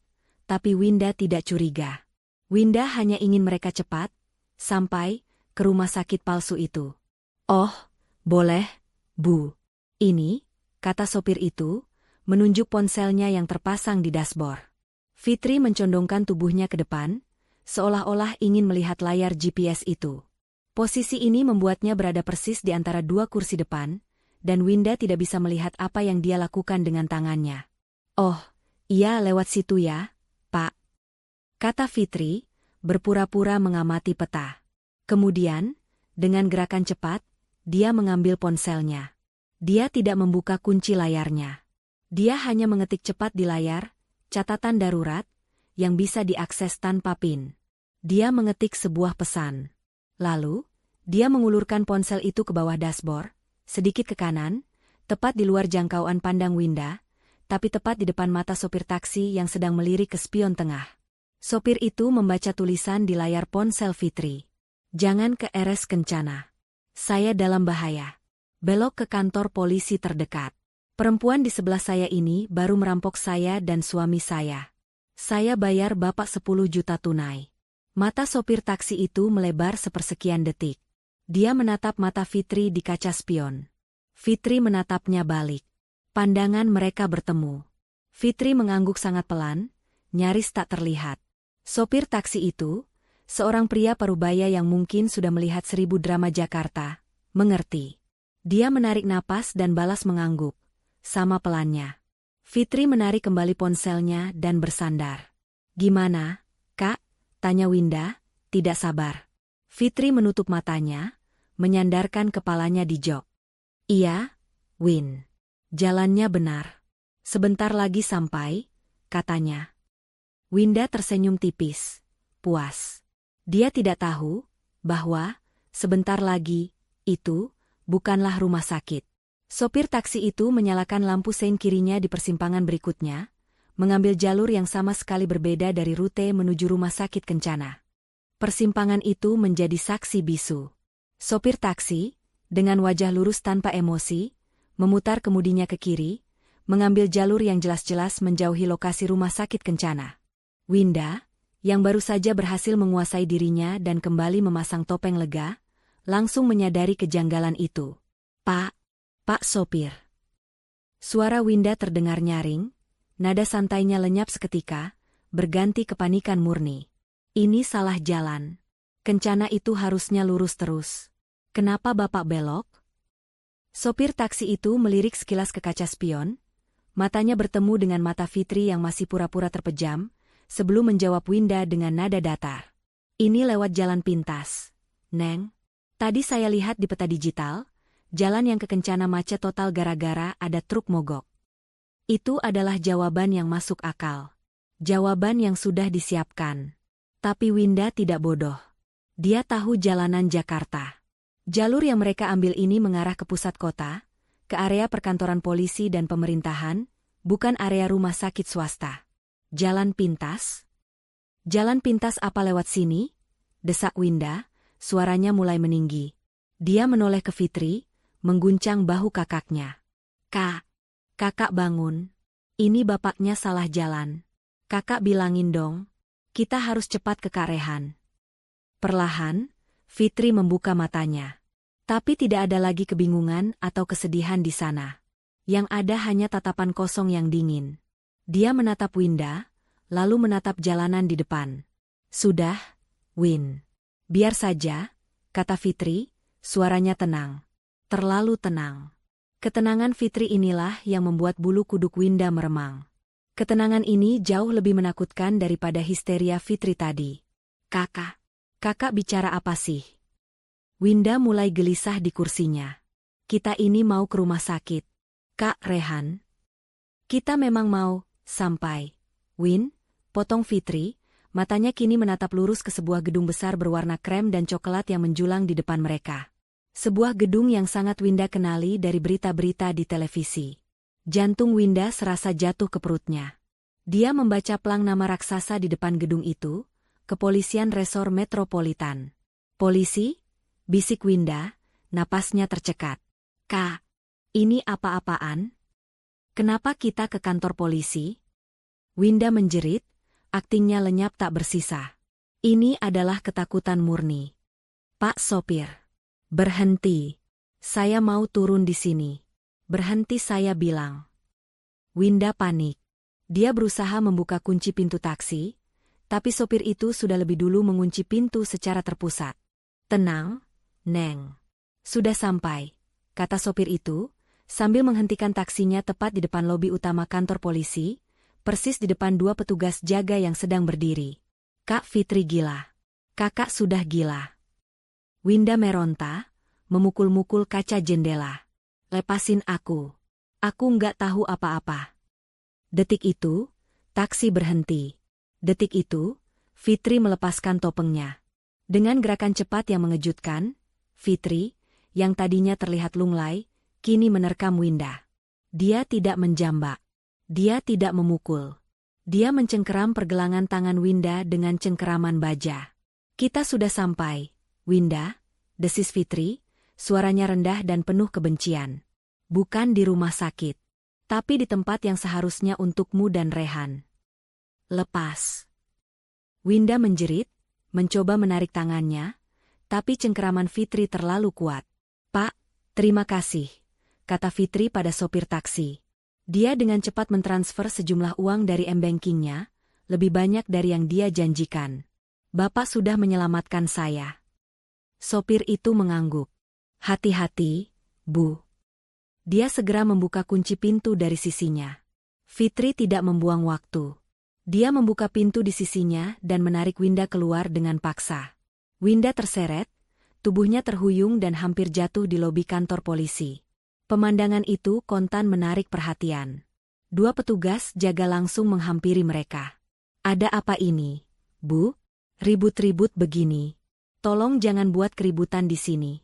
tapi Winda tidak curiga. Winda hanya ingin mereka cepat, sampai ke rumah sakit palsu itu. Oh, boleh, Bu. Ini, kata sopir itu, menunjuk ponselnya yang terpasang di dashboard. Fitri mencondongkan tubuhnya ke depan, seolah-olah ingin melihat layar GPS itu. Posisi ini membuatnya berada persis di antara dua kursi depan, dan Winda tidak bisa melihat apa yang dia lakukan dengan tangannya. "Oh, iya lewat situ ya, Pak," kata Fitri, berpura-pura mengamati peta. Kemudian, dengan gerakan cepat, dia mengambil ponselnya. Dia tidak membuka kunci layarnya. Dia hanya mengetik cepat di layar, catatan darurat, yang bisa diakses tanpa PIN. Dia mengetik sebuah pesan. Lalu, dia mengulurkan ponsel itu ke bawah dashboard, sedikit ke kanan, tepat di luar jangkauan pandang Winda, tapi tepat di depan mata sopir taksi yang sedang melirik ke spion tengah. Sopir itu membaca tulisan di layar ponsel Fitri. "Jangan ke RS Kencana. Saya dalam bahaya. Belok ke kantor polisi terdekat. Perempuan di sebelah saya ini baru merampok saya dan suami saya. Saya bayar Bapak 10 juta tunai." Mata sopir taksi itu melebar sepersekian detik. Dia menatap mata Fitri di kaca spion. Fitri menatapnya balik. Pandangan mereka bertemu. Fitri mengangguk sangat pelan, nyaris tak terlihat. Sopir taksi itu, seorang pria parubaya yang mungkin sudah melihat 1000 drama Jakarta, mengerti. Dia menarik napas dan balas mengangguk, sama pelannya. Fitri menarik kembali ponselnya dan bersandar. "Gimana, Kak?" tanya Winda, tidak sabar. Fitri menutup matanya, menyandarkan kepalanya di jok. "Iya, Win. Jalannya benar. Sebentar lagi sampai," katanya. Winda tersenyum tipis, puas. Dia tidak tahu bahwa, sebentar lagi, itu bukanlah rumah sakit. Sopir taksi itu menyalakan lampu sein kirinya di persimpangan berikutnya, mengambil jalur yang sama sekali berbeda dari rute menuju rumah sakit Kencana. Persimpangan itu menjadi saksi bisu. Sopir taksi, dengan wajah lurus tanpa emosi, memutar kemudinya ke kiri, mengambil jalur yang jelas-jelas menjauhi lokasi rumah sakit Kencana. Winda, yang baru saja berhasil menguasai dirinya dan kembali memasang topeng lega, langsung menyadari kejanggalan itu. Pak sopir." Suara Winda terdengar nyaring, nada santainya lenyap seketika, berganti kepanikan murni. "Ini salah jalan. Kencana itu harusnya lurus terus. Kenapa Bapak belok?" Sopir taksi itu melirik sekilas ke kaca spion, matanya bertemu dengan mata Fitri yang masih pura-pura terpejam, sebelum menjawab Winda dengan nada datar. "Ini lewat jalan pintas, Neng. Tadi saya lihat di peta digital, jalan yang ke Kencana macet total gara-gara ada truk mogok." Itu adalah jawaban yang masuk akal. Jawaban yang sudah disiapkan. Tapi Winda tidak bodoh. Dia tahu jalanan Jakarta. Jalur yang mereka ambil ini mengarah ke pusat kota, ke area perkantoran polisi dan pemerintahan, bukan area rumah sakit swasta. "Jalan pintas? Jalan pintas apa lewat sini?" desak Winda, suaranya mulai meninggi. Dia menoleh ke Fitri, mengguncang bahu kakaknya. Kakak bangun. Ini bapaknya salah jalan. Kakak bilangin dong. Kita harus cepat ke Kak Rehan." Perlahan, Fitri membuka matanya. Tapi tidak ada lagi kebingungan atau kesedihan di sana. Yang ada hanya tatapan kosong yang dingin. Dia menatap Winda, lalu menatap jalanan di depan. "Sudah, Win. Biar saja," kata Fitri, suaranya tenang. Terlalu tenang. Ketenangan Fitri inilah yang membuat bulu kuduk Winda meremang. Ketenangan ini jauh lebih menakutkan daripada histeria Fitri tadi. Kakak bicara apa sih?" Winda mulai gelisah di kursinya. "Kita ini mau ke rumah sakit, Kak Rehan." "Kita memang mau, sampai." "Win," potong Fitri, matanya kini menatap lurus ke sebuah gedung besar berwarna krem dan coklat yang menjulang di depan mereka. Sebuah gedung yang sangat Winda kenali dari berita-berita di televisi. Jantung Winda serasa jatuh ke perutnya. Dia membaca plang nama raksasa di depan gedung itu, Kepolisian Resor Metropolitan. "Polisi?" bisik Winda, napasnya tercekat. "Kak, ini apa-apaan? Kenapa kita ke kantor polisi?" Winda menjerit, aktingnya lenyap tak bersisa. Ini adalah ketakutan murni. "Pak sopir. Berhenti. Saya mau turun di sini. Berhenti saya bilang." Winda panik. Dia berusaha membuka kunci pintu taksi, tapi sopir itu sudah lebih dulu mengunci pintu secara terpusat. "Tenang, Neng. Sudah sampai, kata sopir itu, sambil menghentikan taksinya tepat di depan lobi utama kantor polisi, persis di depan dua petugas jaga yang sedang berdiri. Kak Fitri gila. Kakak sudah gila. Winda meronta, memukul-mukul kaca jendela. Lepasin aku. Aku nggak tahu apa-apa. Detik itu, taksi berhenti. Detik itu, Fitri melepaskan topengnya. Dengan gerakan cepat yang mengejutkan, Fitri, yang tadinya terlihat lunglai, kini menerkam Winda. Dia tidak menjambak. Dia tidak memukul. Dia mencengkeram pergelangan tangan Winda dengan cengkeraman baja. Kita sudah sampai, Winda, desis Fitri, suaranya rendah dan penuh kebencian. Bukan di rumah sakit, tapi di tempat yang seharusnya untukmu dan Rehan. Lepas. Winda menjerit, mencoba menarik tangannya, tapi cengkeraman Fitri terlalu kuat. Pak, terima kasih, kata Fitri pada sopir taksi. Dia dengan cepat mentransfer sejumlah uang dari m-bankingnya, lebih banyak dari yang dia janjikan. Bapak sudah menyelamatkan saya. Sopir itu mengangguk. Hati-hati, Bu. Dia segera membuka kunci pintu dari sisinya. Fitri tidak membuang waktu. Dia membuka pintu di sisinya dan menarik Winda keluar dengan paksa. Winda terseret, tubuhnya terhuyung dan hampir jatuh di lobi kantor polisi. Pemandangan itu kontan menarik perhatian. Dua petugas jaga langsung menghampiri mereka. Ada apa ini, Bu? Ribut-ribut begini. Tolong jangan buat keributan di sini.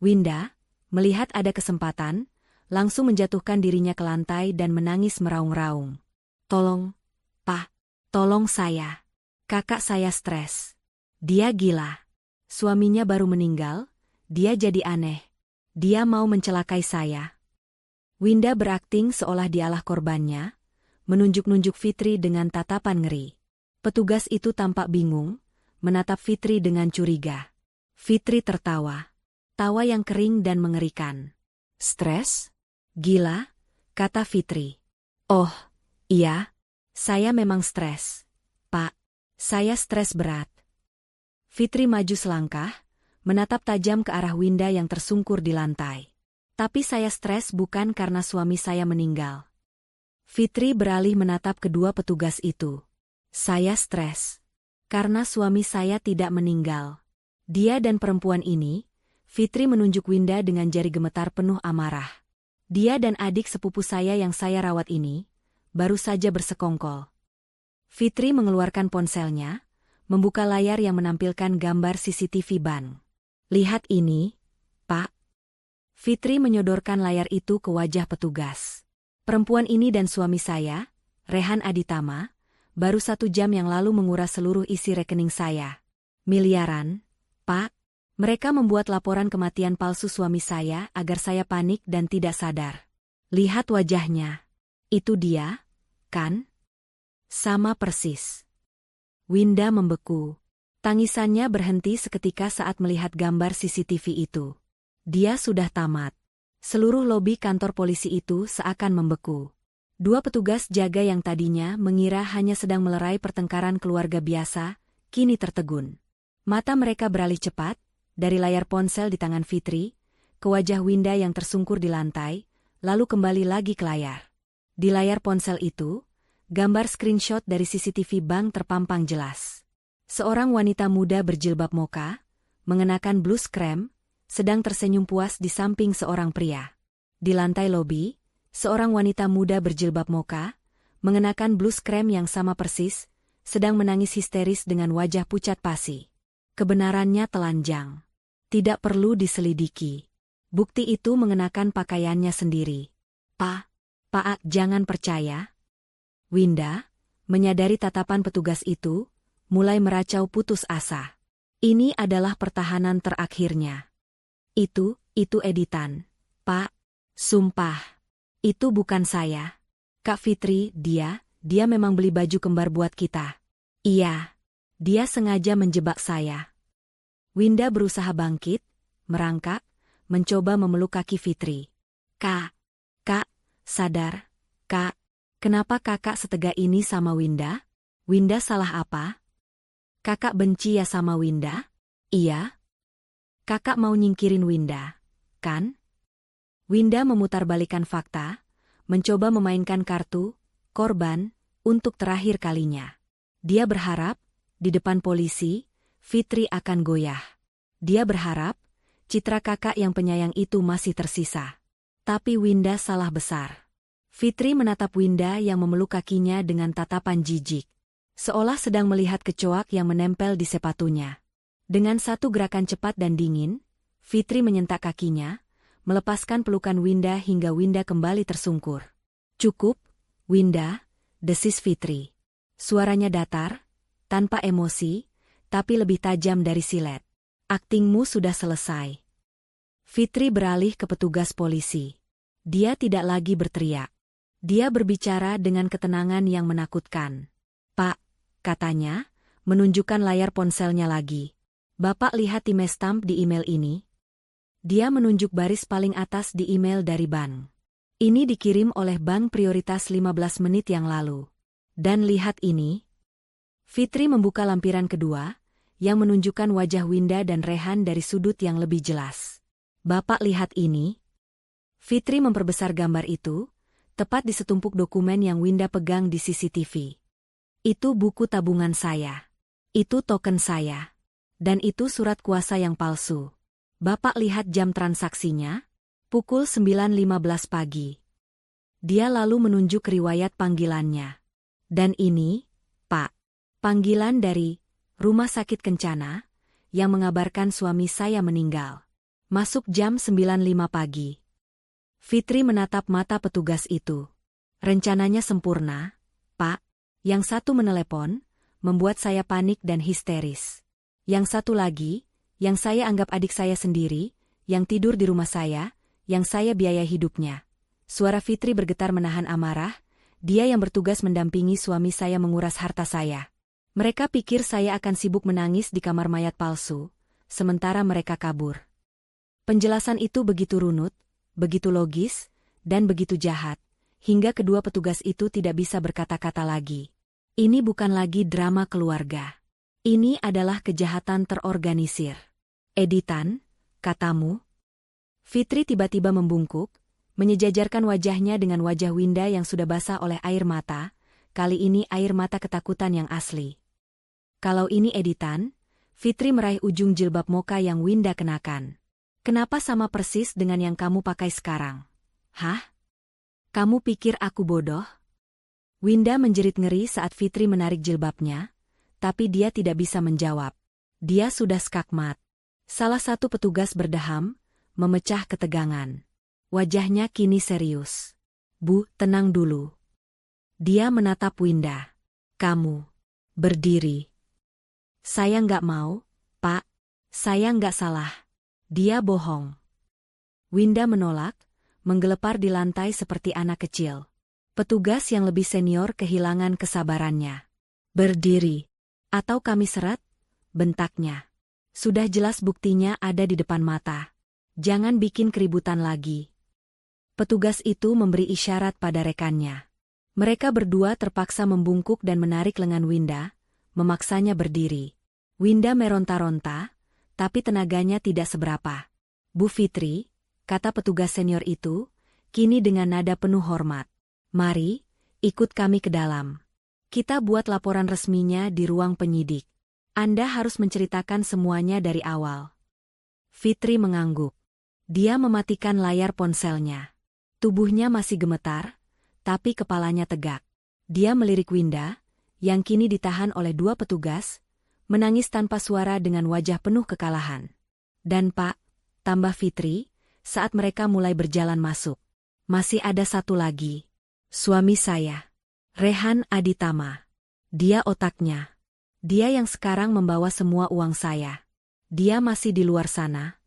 Winda, melihat ada kesempatan, langsung menjatuhkan dirinya ke lantai dan menangis meraung-raung. Tolong, Pak, tolong saya. Kakak saya stres. Dia gila. Suaminya baru meninggal, dia jadi aneh. Dia mau mencelakai saya. Winda berakting seolah dialah korbannya, menunjuk-nunjuk Fitri dengan tatapan ngeri. Petugas itu tampak bingung, menatap Fitri dengan curiga. Fitri tertawa. Tawa yang kering dan mengerikan. Stres? Gila, kata Fitri. Oh, iya, saya memang stres. Pak, saya stres berat. Fitri maju selangkah, menatap tajam ke arah Winda yang tersungkur di lantai. Tapi saya stres bukan karena suami saya meninggal. Fitri beralih menatap kedua petugas itu. Saya stres karena suami saya tidak meninggal. Dia dan perempuan ini, Fitri menunjuk Winda dengan jari gemetar penuh amarah. Dia dan adik sepupu saya yang saya rawat ini, baru saja bersekongkol. Fitri mengeluarkan ponselnya, membuka layar yang menampilkan gambar CCTV ban. Lihat ini, Pak. Fitri menyodorkan layar itu ke wajah petugas. Perempuan ini dan suami saya, Rehan Aditama, baru 1 jam yang lalu menguras seluruh isi rekening saya. Miliaran, Pak. Mereka membuat laporan kematian palsu suami saya agar saya panik dan tidak sadar. Lihat wajahnya. Itu dia, kan? Sama persis. Winda membeku. Tangisannya berhenti seketika saat melihat gambar CCTV itu. Dia sudah tamat. Seluruh lobi kantor polisi itu seakan membeku. Dua petugas jaga yang tadinya mengira hanya sedang melerai pertengkaran keluarga biasa, kini tertegun. Mata mereka beralih cepat, dari layar ponsel di tangan Fitri, ke wajah Winda yang tersungkur di lantai, lalu kembali lagi ke layar. Di layar ponsel itu, gambar screenshot dari CCTV bank terpampang jelas. Seorang wanita muda berjilbab mocha, mengenakan blus krem, sedang tersenyum puas di samping seorang pria. Di lantai lobi, seorang wanita muda berjilbab mocha, mengenakan blus krem yang sama persis, sedang menangis histeris dengan wajah pucat pasi. Kebenarannya telanjang. Tidak perlu diselidiki. Bukti itu mengenakan pakaiannya sendiri. Pak, jangan percaya. Winda, menyadari tatapan petugas itu, mulai meracau putus asa. Ini adalah pertahanan terakhirnya. Itu editan. Pak, sumpah. Itu bukan saya. Kak Fitri, dia memang beli baju kembar buat kita. Iya. Dia sengaja menjebak saya. Winda berusaha bangkit, merangkak, mencoba memeluk kaki Fitri. Kak, sadar, Kak. Kenapa kakak setega ini sama Winda? Winda salah apa? Kakak benci ya sama Winda? Iya. Kakak mau nyingkirin Winda, kan? Winda memutarbalikkan fakta, mencoba memainkan kartu korban untuk terakhir kalinya. Dia berharap, di depan polisi, Fitri akan goyah. Dia berharap, citra kakak yang penyayang itu masih tersisa. Tapi Winda salah besar. Fitri menatap Winda yang memeluk kakinya dengan tatapan jijik, seolah sedang melihat kecoak yang menempel di sepatunya. Dengan satu gerakan cepat dan dingin, Fitri menyentak kakinya, melepaskan pelukan Winda hingga Winda kembali tersungkur. "Cukup, Winda," desis Fitri. Suaranya datar, tanpa emosi, tapi lebih tajam dari silet. "Aktingmu sudah selesai." Fitri beralih ke petugas polisi. Dia tidak lagi berteriak. Dia berbicara dengan ketenangan yang menakutkan. "Pak," katanya, menunjukkan layar ponselnya lagi. "Bapak lihat timestamp di email ini?" Dia menunjuk baris paling atas di email dari bank. "Ini dikirim oleh bank prioritas 15 menit yang lalu. Dan lihat ini." Fitri membuka lampiran kedua, yang menunjukkan wajah Winda dan Rehan dari sudut yang lebih jelas. "Bapak lihat ini." Fitri memperbesar gambar itu, tepat di setumpuk dokumen yang Winda pegang di CCTV. "Itu buku tabungan saya. Itu token saya. Dan itu surat kuasa yang palsu. Bapak lihat jam transaksinya? Pukul 9.15 pagi." Dia lalu menunjuk riwayat panggilannya. "Dan ini, Pak, panggilan dari Rumah Sakit Kencana, yang mengabarkan suami saya meninggal. Masuk jam 9.05 pagi." Fitri menatap mata petugas itu. "Rencananya sempurna, Pak. Yang satu menelepon, membuat saya panik dan histeris. Yang satu lagi, yang saya anggap adik saya sendiri, yang tidur di rumah saya, yang saya biaya hidupnya." Suara Fitri bergetar menahan amarah, dia yang bertugas mendampingi suami saya menguras harta saya. "Mereka pikir saya akan sibuk menangis di kamar mayat palsu, sementara mereka kabur." Penjelasan itu begitu runut, begitu logis, dan begitu jahat, hingga kedua petugas itu tidak bisa berkata-kata lagi. Ini bukan lagi drama keluarga. Ini adalah kejahatan terorganisir. "Editan, katamu?" Fitri tiba-tiba membungkuk, menyejajarkan wajahnya dengan wajah Winda yang sudah basah oleh air mata, kali ini air mata ketakutan yang asli. "Kalau ini editan," Fitri meraih ujung jilbab moka yang Winda kenakan. "Kenapa sama persis dengan yang kamu pakai sekarang? Hah? Kamu pikir aku bodoh?" Winda menjerit ngeri saat Fitri menarik jilbabnya, tapi dia tidak bisa menjawab. Dia sudah skakmat. Salah satu petugas berdeham, memecah ketegangan. Wajahnya kini serius. "Bu, tenang dulu." Dia menatap Winda. "Kamu berdiri." "Saya nggak mau, Pak. Saya nggak salah." Dia bohong. Winda menolak, menggelepar di lantai seperti anak kecil. Petugas yang lebih senior kehilangan kesabarannya. "Berdiri, atau kami seret," bentaknya. "Sudah jelas buktinya ada di depan mata. Jangan bikin keributan lagi." Petugas itu memberi isyarat pada rekannya. Mereka berdua terpaksa membungkuk dan menarik lengan Winda, memaksanya berdiri. Winda meronta-ronta, tapi tenaganya tidak seberapa. "Bu Fitri," kata petugas senior itu, kini dengan nada penuh hormat. "Mari, ikut kami ke dalam. Kita buat laporan resminya di ruang penyidik. Anda harus menceritakan semuanya dari awal." Fitri mengangguk. Dia mematikan layar ponselnya. Tubuhnya masih gemetar, tapi kepalanya tegak. Dia melirik Winda, yang kini ditahan oleh dua petugas, menangis tanpa suara dengan wajah penuh kekalahan. "Dan Pak," tambah Fitri, saat mereka mulai berjalan masuk. "Masih ada satu lagi. Suami saya. Rehan Aditama. Dia otaknya. Dia yang sekarang membawa semua uang saya. Dia masih di luar sana."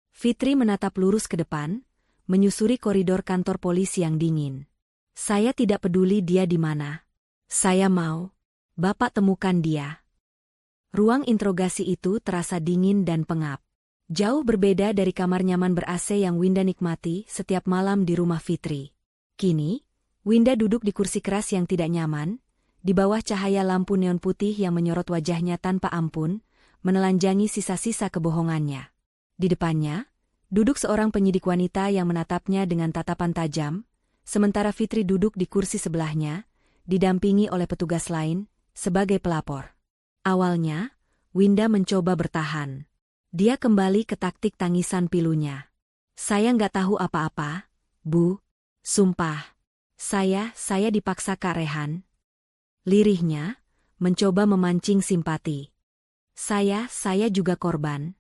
Fitri menatap lurus ke depan, menyusuri koridor kantor polisi yang dingin. "Saya tidak peduli dia di mana. Saya mau Bapak temukan dia." Ruang interogasi itu terasa dingin dan pengap. Jauh berbeda dari kamar nyaman ber-AC yang Winda nikmati setiap malam di rumah Fitri. Kini, Winda duduk di kursi keras yang tidak nyaman, di bawah cahaya lampu neon putih yang menyorot wajahnya tanpa ampun, menelanjangi sisa-sisa kebohongannya. Di depannya, duduk seorang penyidik wanita yang menatapnya dengan tatapan tajam, sementara Fitri duduk di kursi sebelahnya, didampingi oleh petugas lain, sebagai pelapor. Awalnya, Winda mencoba bertahan. Dia kembali ke taktik tangisan pilunya. Saya nggak tahu apa-apa, Bu. Sumpah. Saya dipaksa Kak Rehan. Lirihnya, mencoba memancing simpati. Saya juga korban.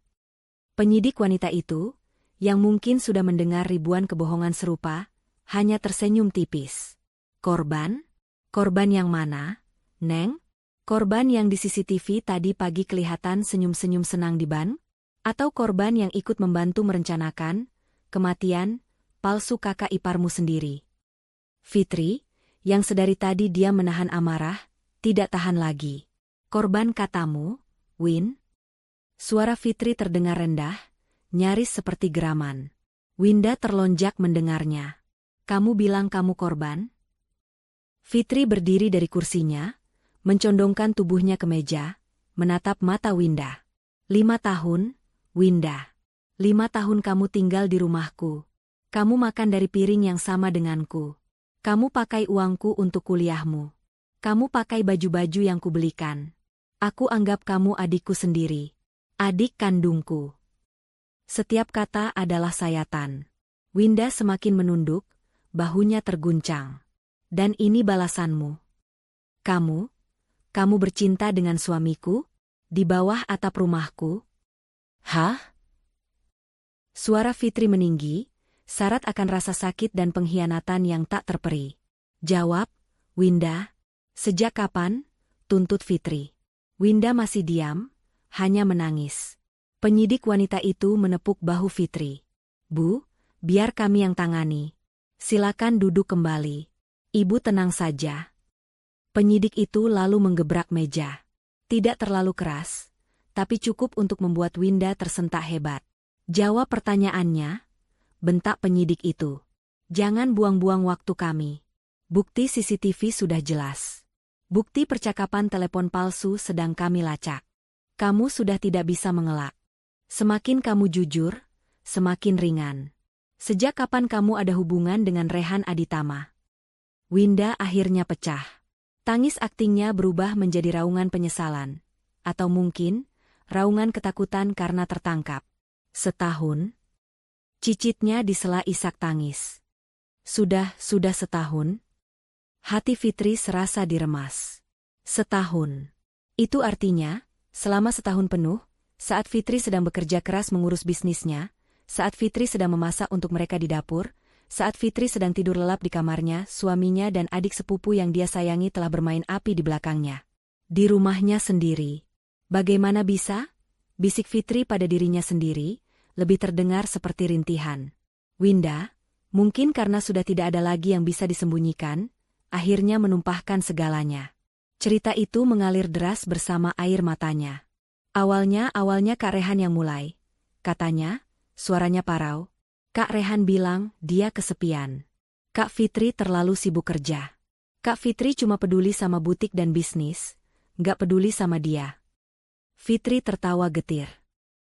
Penyidik wanita itu, yang mungkin sudah mendengar ribuan kebohongan serupa, hanya tersenyum tipis. Korban? Korban yang mana, Neng? Korban yang di CCTV tadi pagi kelihatan senyum-senyum senang di ban? Atau korban yang ikut membantu merencanakan kematian palsu kakak iparmu sendiri? Fitri, yang sedari tadi dia menahan amarah, tidak tahan lagi. Korban katamu, Win? Suara Fitri terdengar rendah, nyaris seperti geraman. Winda terlonjak mendengarnya. Kamu bilang kamu korban? Fitri berdiri dari kursinya, mencondongkan tubuhnya ke meja, menatap mata Winda. 5 tahun, Winda. 5 tahun kamu tinggal di rumahku. Kamu makan dari piring yang sama denganku. Kamu pakai uangku untuk kuliahmu. Kamu pakai baju-baju yang kubelikan. Aku anggap kamu adikku sendiri. Adik kandungku. Setiap kata adalah sayatan. Winda semakin menunduk, bahunya terguncang. Dan ini balasanmu. Kamu bercinta dengan suamiku? Di bawah atap rumahku? Hah? Suara Fitri meninggi, syarat akan rasa sakit dan pengkhianatan yang tak terperi. Jawab, Winda. Sejak kapan? Tuntut Fitri. Winda masih diam, hanya menangis. Penyidik wanita itu menepuk bahu Fitri. Bu, biar kami yang tangani. Silakan duduk kembali. Ibu tenang saja. Penyidik itu lalu menggebrak meja. Tidak terlalu keras, tapi cukup untuk membuat Winda tersentak hebat. Jawab pertanyaannya, bentak penyidik itu. Jangan buang-buang waktu kami. Bukti CCTV sudah jelas. Bukti percakapan telepon palsu sedang kami lacak. Kamu sudah tidak bisa mengelak. Semakin kamu jujur, semakin ringan. Sejak kapan kamu ada hubungan dengan Rehan Aditama? Winda akhirnya pecah. Tangis aktingnya berubah menjadi raungan penyesalan. Atau mungkin, raungan ketakutan karena tertangkap. Setahun? Cicitnya disela isak tangis. Sudah setahun? Hati Fitri serasa diremas. Setahun. Itu artinya, selama setahun penuh, saat Fitri sedang bekerja keras mengurus bisnisnya, saat Fitri sedang memasak untuk mereka di dapur, saat Fitri sedang tidur lelap di kamarnya, suaminya dan adik sepupu yang dia sayangi telah bermain api di belakangnya. Di rumahnya sendiri. Bagaimana bisa? Bisik Fitri pada dirinya sendiri, lebih terdengar seperti rintihan. Winda, mungkin karena sudah tidak ada lagi yang bisa disembunyikan, akhirnya menumpahkan segalanya. Cerita itu mengalir deras bersama air matanya. Awalnya Kak Rehan yang mulai. Katanya, suaranya parau. Kak Rehan bilang dia kesepian. Kak Fitri terlalu sibuk kerja. Kak Fitri cuma peduli sama butik dan bisnis, nggak peduli sama dia. Fitri tertawa getir.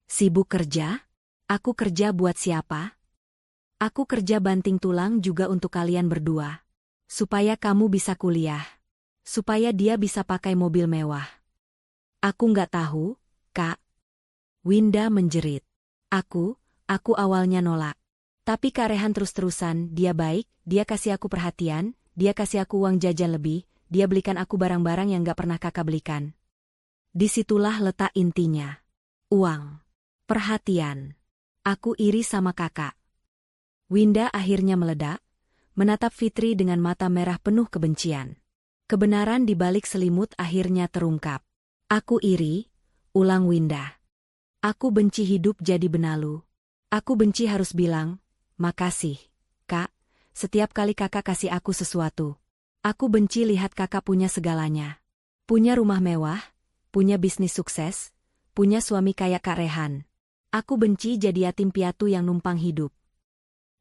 Sibuk kerja? Aku kerja buat siapa? Aku kerja banting tulang juga untuk kalian berdua. Supaya kamu bisa kuliah. Supaya dia bisa pakai mobil mewah. Aku nggak tahu, Kak. Winda menjerit. Aku awalnya nolak. Tapi Kak Rehan terus-terusan, dia baik, dia kasih aku perhatian, dia kasih aku uang jajan lebih, dia belikan aku barang-barang yang nggak pernah kakak belikan. Disitulah letak intinya. Uang. Perhatian. Aku iri sama kakak. Winda akhirnya meledak, menatap Fitri dengan mata merah penuh kebencian. Kebenaran di balik selimut akhirnya terungkap. Aku iri, ulang Winda. Aku benci hidup jadi benalu. Aku benci harus bilang, makasih, Kak, setiap kali kakak kasih aku sesuatu. Aku benci lihat kakak punya segalanya. Punya rumah mewah, punya bisnis sukses, punya suami kayak Kak Rehan. Aku benci jadi yatim piatu yang numpang hidup.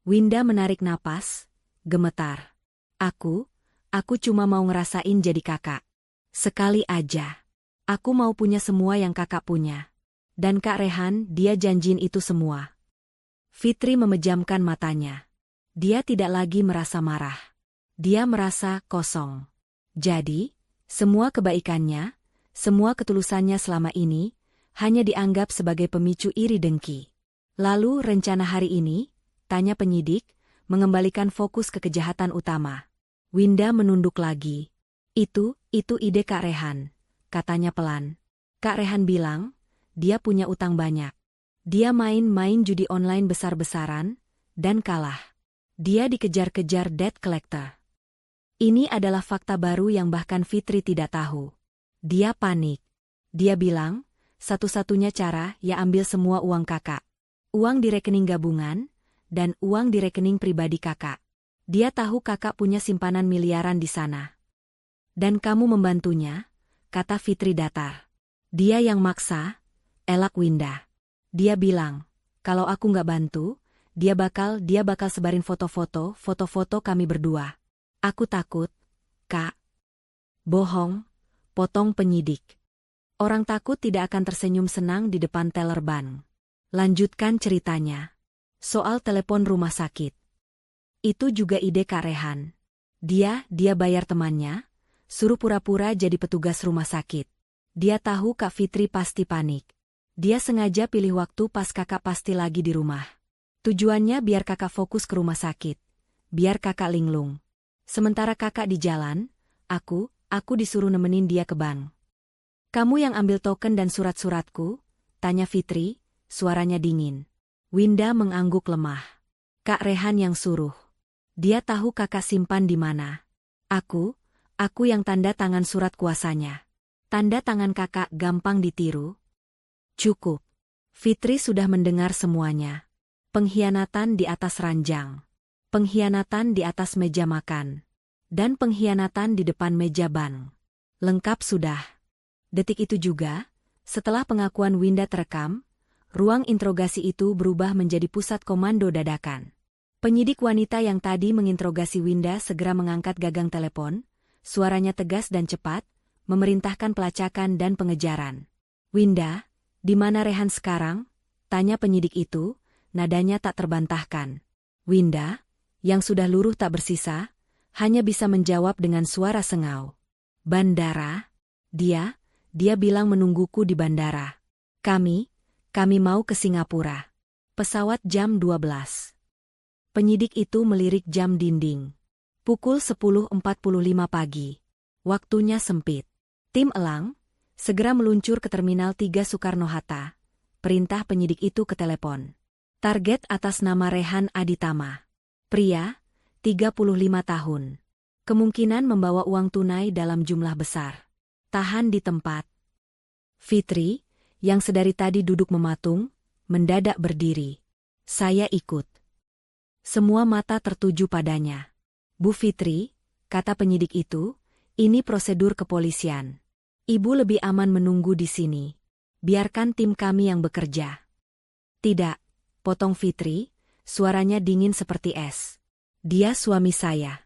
Winda menarik napas, gemetar. Aku cuma mau ngerasain jadi kakak. Sekali aja. Aku mau punya semua yang kakak punya. Dan Kak Rehan, dia janjiin itu semua. Fitri memejamkan matanya. Dia tidak lagi merasa marah. Dia merasa kosong. Jadi, semua kebaikannya, semua ketulusannya selama ini, hanya dianggap sebagai pemicu iri dengki. Lalu rencana hari ini, tanya penyidik, mengembalikan fokus ke kejahatan utama. Winda menunduk lagi. Itu ide Kak Rehan, katanya pelan. Kak Rehan bilang, dia punya utang banyak. Dia main-main judi online besar-besaran, dan kalah. Dia dikejar-kejar debt collector. Ini adalah fakta baru yang bahkan Fitri tidak tahu. Dia panik. Dia bilang, satu-satunya cara ya ambil semua uang kakak. Uang di rekening gabungan, dan uang di rekening pribadi kakak. Dia tahu kakak punya simpanan miliaran di sana. Dan kamu membantunya, kata Fitri datar. Dia yang maksa, elak Winda. Dia bilang, kalau aku nggak bantu, dia bakal sebarin foto-foto kami berdua. Aku takut, Kak. Bohong, potong penyidik. Orang takut tidak akan tersenyum senang di depan teller bank. Lanjutkan ceritanya. Soal telepon rumah sakit. Itu juga ide Kak Rehan. Dia bayar temannya, suruh pura-pura jadi petugas rumah sakit. Dia tahu Kak Fitri pasti panik. Dia sengaja pilih waktu pas kakak pasti lagi di rumah. Tujuannya biar kakak fokus ke rumah sakit. Biar kakak linglung. Sementara kakak di jalan, aku disuruh nemenin dia ke bank. Kamu yang ambil token dan surat-suratku? Tanya Fitri, suaranya dingin. Winda mengangguk lemah. Kak Rehan yang suruh. Dia tahu kakak simpan di mana. Aku yang tanda tangan surat kuasanya. Tanda tangan kakak gampang ditiru. Cukup. Fitri sudah mendengar semuanya. Pengkhianatan di atas ranjang. Pengkhianatan di atas meja makan. Dan pengkhianatan di depan meja bank. Lengkap sudah. Detik itu juga, setelah pengakuan Winda terekam, ruang interogasi itu berubah menjadi pusat komando dadakan. Penyidik wanita yang tadi menginterogasi Winda segera mengangkat gagang telepon, suaranya tegas dan cepat, memerintahkan pelacakan dan pengejaran. Winda, di mana Rehan sekarang? Tanya penyidik itu, nadanya tak terbantahkan. Winda, yang sudah luruh tak bersisa, hanya bisa menjawab dengan suara sengau. Bandara? Dia bilang menungguku di bandara. Kami mau ke Singapura. Pesawat jam 12. Penyidik itu melirik jam dinding. Pukul 10.45 pagi. Waktunya sempit. Tim elang segera meluncur ke Terminal 3 Soekarno-Hatta. Perintah penyidik itu ke telepon. Target atas nama Rehan Aditama. Pria, 35 tahun. Kemungkinan membawa uang tunai dalam jumlah besar. Tahan di tempat. Fitri, yang sedari tadi duduk mematung, mendadak berdiri. Saya ikut. Semua mata tertuju padanya. Bu Fitri, kata penyidik itu, ini prosedur kepolisian. Ibu lebih aman menunggu di sini. Biarkan tim kami yang bekerja. Tidak, potong Fitri, suaranya dingin seperti es. Dia suami saya.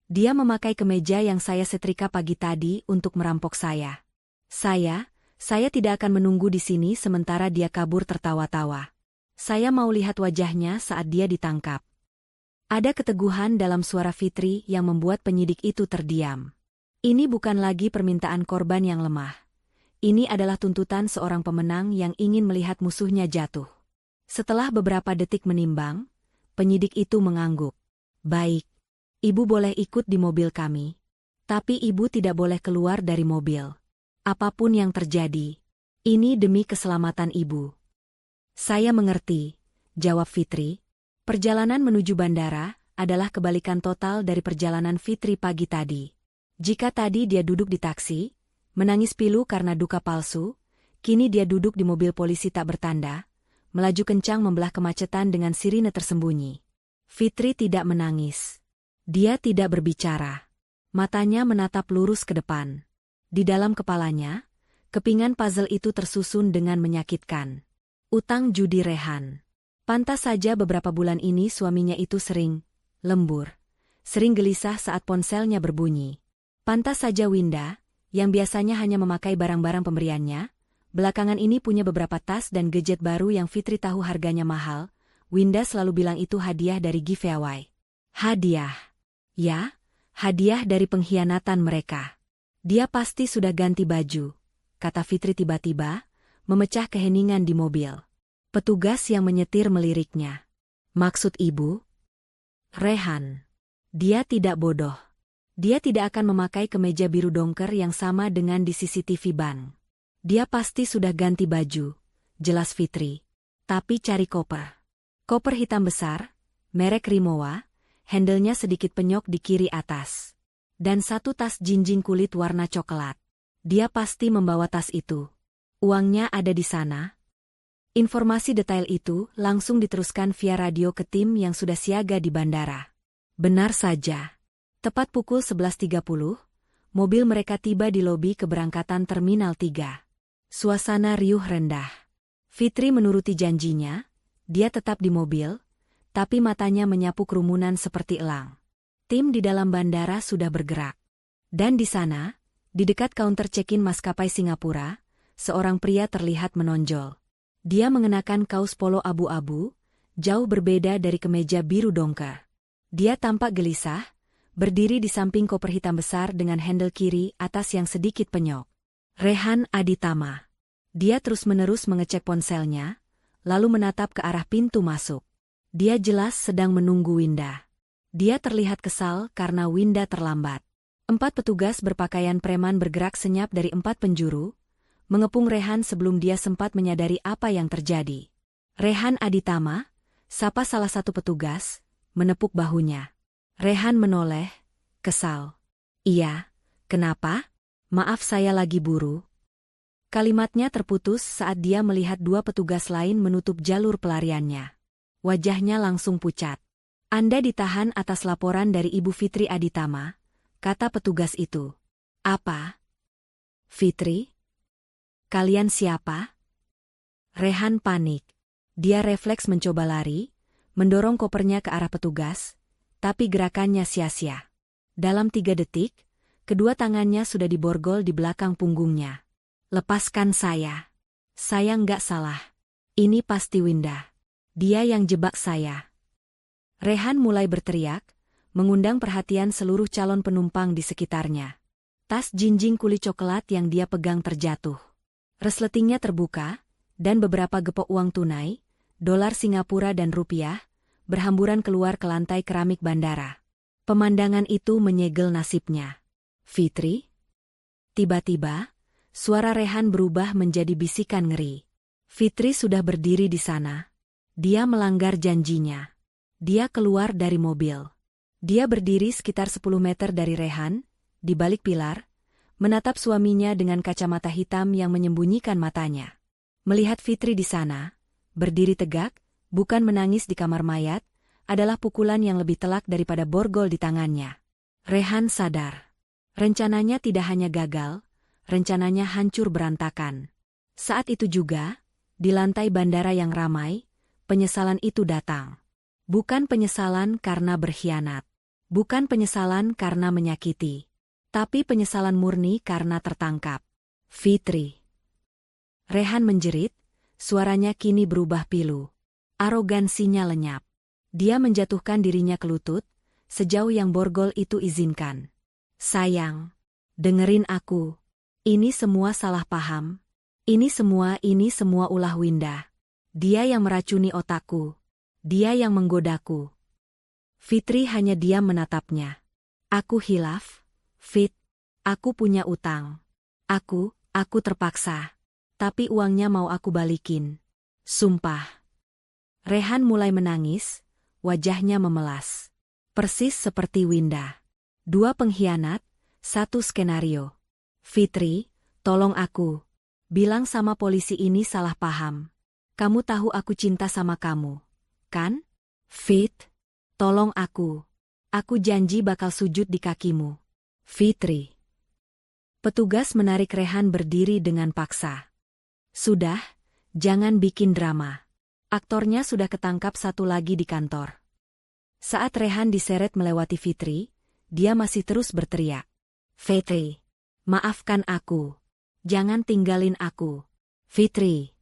Dia memakai kemeja yang saya setrika pagi tadi untuk merampok saya. Saya tidak akan menunggu di sini sementara dia kabur tertawa-tawa. Saya mau lihat wajahnya saat dia ditangkap. Ada keteguhan dalam suara Fitri yang membuat penyidik itu terdiam. Ini bukan lagi permintaan korban yang lemah. Ini adalah tuntutan seorang pemenang yang ingin melihat musuhnya jatuh. Setelah beberapa detik menimbang, penyidik itu mengangguk. Baik, ibu boleh ikut di mobil kami. Tapi ibu tidak boleh keluar dari mobil. Apapun yang terjadi, ini demi keselamatan ibu. Saya mengerti, jawab Fitri. Perjalanan menuju bandara adalah kebalikan total dari perjalanan Fitri pagi tadi. Jika tadi dia duduk di taksi, menangis pilu karena duka palsu, kini dia duduk di mobil polisi tak bertanda, melaju kencang membelah kemacetan dengan sirine tersembunyi. Fitri tidak menangis. Dia tidak berbicara. Matanya menatap lurus ke depan. Di dalam kepalanya, kepingan puzzle itu tersusun dengan menyakitkan. Utang judi Rehan. Pantas saja beberapa bulan ini suaminya itu sering lembur, sering gelisah saat ponselnya berbunyi. Pantas saja Winda, yang biasanya hanya memakai barang-barang pemberiannya, belakangan ini punya beberapa tas dan gadget baru yang Fitri tahu harganya mahal. Winda selalu bilang itu hadiah dari giveaway. Hadiah? Ya, hadiah dari pengkhianatan mereka. Dia pasti sudah ganti baju, kata Fitri tiba-tiba, memecah keheningan di mobil. Petugas yang menyetir meliriknya. Maksud ibu? Rehan. Dia tidak bodoh. Dia tidak akan memakai kemeja biru dongker yang sama dengan di CCTV ban. Dia pasti sudah ganti baju, jelas Fitri. Tapi cari koper. Koper hitam besar, merek Rimowa, handle-nya sedikit penyok di kiri atas. Dan satu tas jinjing kulit warna coklat. Dia pasti membawa tas itu. Uangnya ada di sana. Informasi detail itu langsung diteruskan via radio ke tim yang sudah siaga di bandara. Benar saja. Tepat pukul 11.30, mobil mereka tiba di lobi keberangkatan Terminal 3. Suasana riuh rendah. Fitri menuruti janjinya, dia tetap di mobil, tapi matanya menyapu kerumunan seperti elang. Tim di dalam bandara sudah bergerak. Dan di sana, di dekat kaunter check-in maskapai Singapura, seorang pria terlihat menonjol. Dia mengenakan kaos polo abu-abu, jauh berbeda dari kemeja biru dongker. Dia tampak gelisah, berdiri di samping koper hitam besar dengan handle kiri atas yang sedikit penyok. Rehan Aditama. Dia terus-menerus mengecek ponselnya, lalu menatap ke arah pintu masuk. Dia jelas sedang menunggu Winda. Dia terlihat kesal karena Winda terlambat. 4 petugas berpakaian preman bergerak senyap dari 4 penjuru, mengepung Rehan sebelum dia sempat menyadari apa yang terjadi. Rehan Aditama, sapa salah satu petugas, menepuk bahunya. Rehan menoleh, kesal. Iya, kenapa? Maaf saya lagi buru. Kalimatnya terputus saat dia melihat 2 petugas lain menutup jalur pelariannya. Wajahnya langsung pucat. Anda ditahan atas laporan dari Ibu Fitri Aditama, kata petugas itu. Apa? Fitri? Kalian siapa? Rehan panik. Dia refleks mencoba lari, mendorong kopernya ke arah petugas, tapi gerakannya sia-sia. Dalam 3 detik, kedua tangannya sudah diborgol di belakang punggungnya. Lepaskan saya. Saya nggak salah. Ini pasti Winda. Dia yang jebak saya. Rehan mulai berteriak, mengundang perhatian seluruh calon penumpang di sekitarnya. Tas jinjing kulit coklat yang dia pegang terjatuh. Resletingnya terbuka, dan beberapa gepok uang tunai, dolar Singapura dan rupiah, berhamburan keluar ke lantai keramik bandara. Pemandangan itu menyegel nasibnya. Fitri? Tiba-tiba, suara Rehan berubah menjadi bisikan ngeri. Fitri sudah berdiri di sana. Dia melanggar janjinya. Dia keluar dari mobil. Dia berdiri sekitar 10 meter dari Rehan, di balik pilar, menatap suaminya dengan kacamata hitam yang menyembunyikan matanya. Melihat Fitri di sana, berdiri tegak, bukan menangis di kamar mayat, adalah pukulan yang lebih telak daripada borgol di tangannya. Rehan sadar. Rencananya tidak hanya gagal, rencananya hancur berantakan. Saat itu juga, di lantai bandara yang ramai, penyesalan itu datang. Bukan penyesalan karena berkhianat. Bukan penyesalan karena menyakiti. Tapi penyesalan murni karena tertangkap. Fitri. Rehan menjerit, suaranya kini berubah pilu. Arogansinya lenyap. Dia menjatuhkan dirinya ke lutut, sejauh yang borgol itu izinkan. Sayang, dengerin aku. Ini semua salah paham. Ini semua ulah Winda. Dia yang meracuni otakku. Dia yang menggodaku. Fitri hanya diam menatapnya. Aku hilaf, Fit. Aku punya utang. Aku terpaksa. Tapi uangnya mau aku balikin. Sumpah. Rehan mulai menangis, wajahnya memelas. Persis seperti Winda. 2 pengkhianat, 1 skenario. Fitri, tolong aku. Bilang sama polisi ini salah paham. Kamu tahu aku cinta sama kamu, kan? Fit, tolong aku. Aku janji bakal sujud di kakimu. Fitri. Petugas menarik Rehan berdiri dengan paksa. Sudah, jangan bikin drama. Aktornya sudah ketangkap satu lagi di kantor. Saat Rehan diseret melewati Fitri, dia masih terus berteriak. Fitri, maafkan aku. Jangan tinggalin aku. Fitri.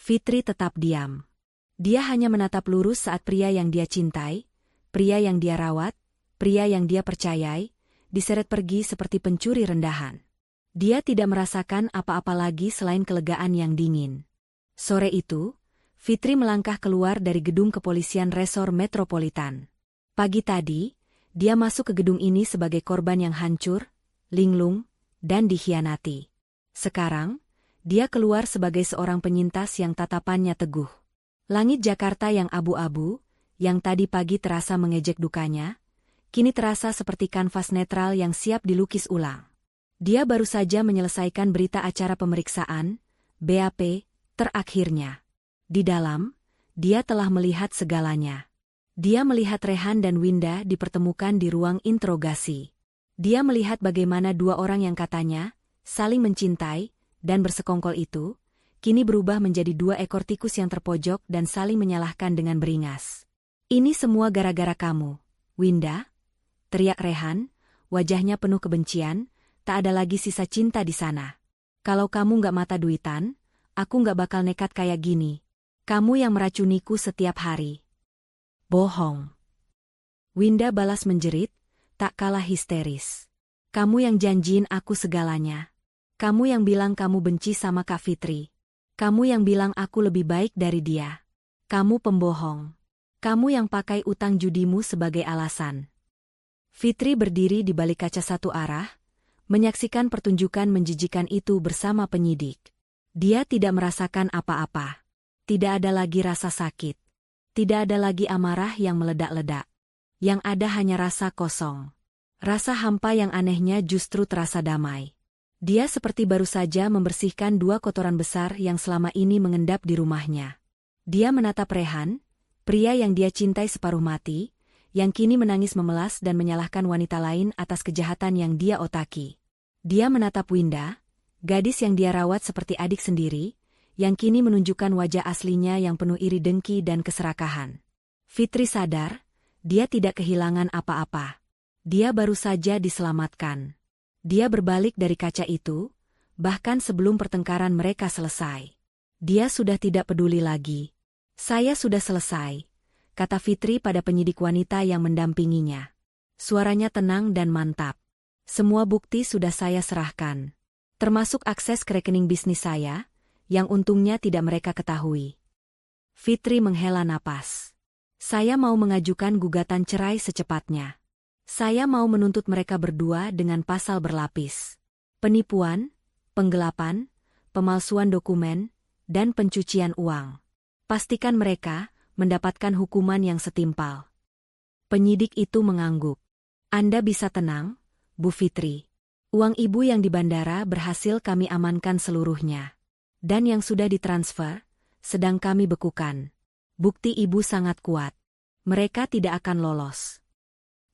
Fitri tetap diam. Dia hanya menatap lurus saat pria yang dia cintai, pria yang dia rawat, pria yang dia percayai, diseret pergi seperti pencuri rendahan. Dia tidak merasakan apa-apa lagi selain kelegaan yang dingin. Sore itu, Fitri melangkah keluar dari gedung kepolisian Resor Metropolitan. Pagi tadi, dia masuk ke gedung ini sebagai korban yang hancur, linglung, dan dikhianati. Sekarang, dia keluar sebagai seorang penyintas yang tatapannya teguh. Langit Jakarta yang abu-abu, yang tadi pagi terasa mengejek dukanya, kini terasa seperti kanvas netral yang siap dilukis ulang. Dia baru saja menyelesaikan berita acara pemeriksaan, BAP, terakhirnya. Di dalam, dia telah melihat segalanya. Dia melihat Rehan dan Winda dipertemukan di ruang interogasi. Dia melihat bagaimana dua orang yang katanya saling mencintai dan bersekongkol itu, kini berubah menjadi dua ekor tikus yang terpojok dan saling menyalahkan dengan beringas. "Ini semua gara-gara kamu, Winda," teriak Rehan, wajahnya penuh kebencian, tak ada lagi sisa cinta di sana. "Kalau kamu nggak mata duitan, aku nggak bakal nekat kayak gini. Kamu yang meracuniku setiap hari." "Bohong." Winda balas menjerit, tak kalah histeris. "Kamu yang janjiin aku segalanya. Kamu yang bilang kamu benci sama Kak Fitri. Kamu yang bilang aku lebih baik dari dia. Kamu pembohong. Kamu yang pakai utang judimu sebagai alasan." Fitri berdiri di balik kaca satu arah, menyaksikan pertunjukan menjijikan itu bersama penyidik. Dia tidak merasakan apa-apa. Tidak ada lagi rasa sakit. Tidak ada lagi amarah yang meledak-ledak. Yang ada hanya rasa kosong. Rasa hampa yang anehnya justru terasa damai. Dia seperti baru saja membersihkan dua kotoran besar yang selama ini mengendap di rumahnya. Dia menatap Rehan, pria yang dia cintai separuh mati, yang kini menangis memelas dan menyalahkan wanita lain atas kejahatan yang dia otaki. Dia menatap Winda, gadis yang dia rawat seperti adik sendiri, yang kini menunjukkan wajah aslinya yang penuh iri dengki dan keserakahan. Fitri sadar, dia tidak kehilangan apa-apa. Dia baru saja diselamatkan. Dia berbalik dari kaca itu, bahkan sebelum pertengkaran mereka selesai. Dia sudah tidak peduli lagi. "Saya sudah selesai," kata Fitri pada penyidik wanita yang mendampinginya. Suaranya tenang dan mantap. "Semua bukti sudah saya serahkan. Termasuk akses ke rekening bisnis saya, yang untungnya tidak mereka ketahui." Fitri menghela napas. "Saya mau mengajukan gugatan cerai secepatnya. Saya mau menuntut mereka berdua dengan pasal berlapis. Penipuan, penggelapan, pemalsuan dokumen, dan pencucian uang. Pastikan mereka mendapatkan hukuman yang setimpal." Penyidik itu mengangguk. "Anda bisa tenang, Bu Fitri. Uang ibu yang di bandara berhasil kami amankan seluruhnya. Dan yang sudah ditransfer, sedang kami bekukan. Bukti ibu sangat kuat. Mereka tidak akan lolos."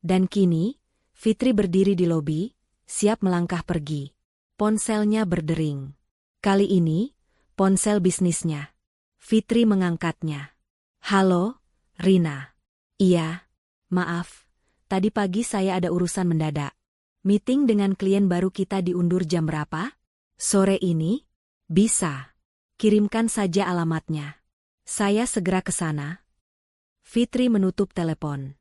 Dan kini, Fitri berdiri di lobi, siap melangkah pergi. Ponselnya berdering. Kali ini, ponsel bisnisnya. Fitri mengangkatnya. "Halo, Rina." "Iya, maaf, tadi pagi saya ada urusan mendadak. Meeting dengan klien baru kita diundur jam berapa?" "Sore ini?" "Bisa. Kirimkan saja alamatnya. Saya segera ke sana." Fitri menutup telepon.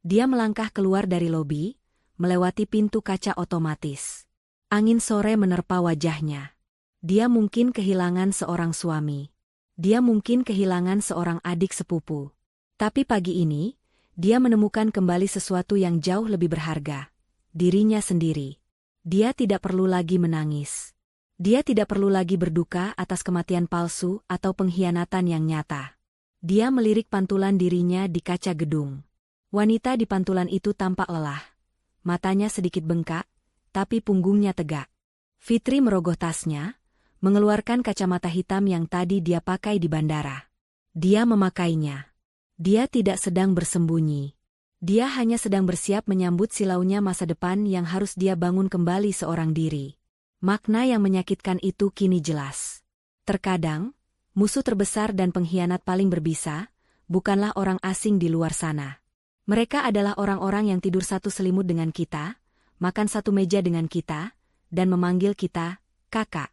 Dia melangkah keluar dari lobi, melewati pintu kaca otomatis. Angin sore menerpa wajahnya. Dia mungkin kehilangan seorang suami. Dia mungkin kehilangan seorang adik sepupu. Tapi pagi ini, dia menemukan kembali sesuatu yang jauh lebih berharga. Dirinya sendiri. Dia tidak perlu lagi menangis. Dia tidak perlu lagi berduka atas kematian palsu atau pengkhianatan yang nyata. Dia melirik pantulan dirinya di kaca gedung. Wanita di pantulan itu tampak lelah. Matanya sedikit bengkak, tapi punggungnya tegak. Fitri merogoh tasnya, mengeluarkan kacamata hitam yang tadi dia pakai di bandara. Dia memakainya. Dia tidak sedang bersembunyi. Dia hanya sedang bersiap menyambut silaunya masa depan yang harus dia bangun kembali seorang diri. Makna yang menyakitkan itu kini jelas. Terkadang, musuh terbesar dan pengkhianat paling berbisa, bukanlah orang asing di luar sana. Mereka adalah orang-orang yang tidur satu selimut dengan kita, makan satu meja dengan kita, dan memanggil kita, kakak.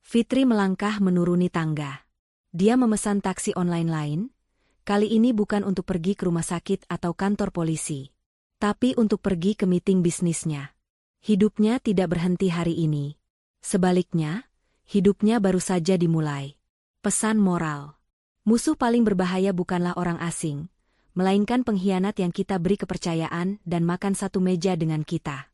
Fitri melangkah menuruni tangga. Dia memesan taksi online lain, kali ini bukan untuk pergi ke rumah sakit atau kantor polisi, tapi untuk pergi ke meeting bisnisnya. Hidupnya tidak berhenti hari ini. Sebaliknya, hidupnya baru saja dimulai. Pesan moral. Musuh paling berbahaya bukanlah orang asing, melainkan pengkhianat yang kita beri kepercayaan dan makan satu meja dengan kita.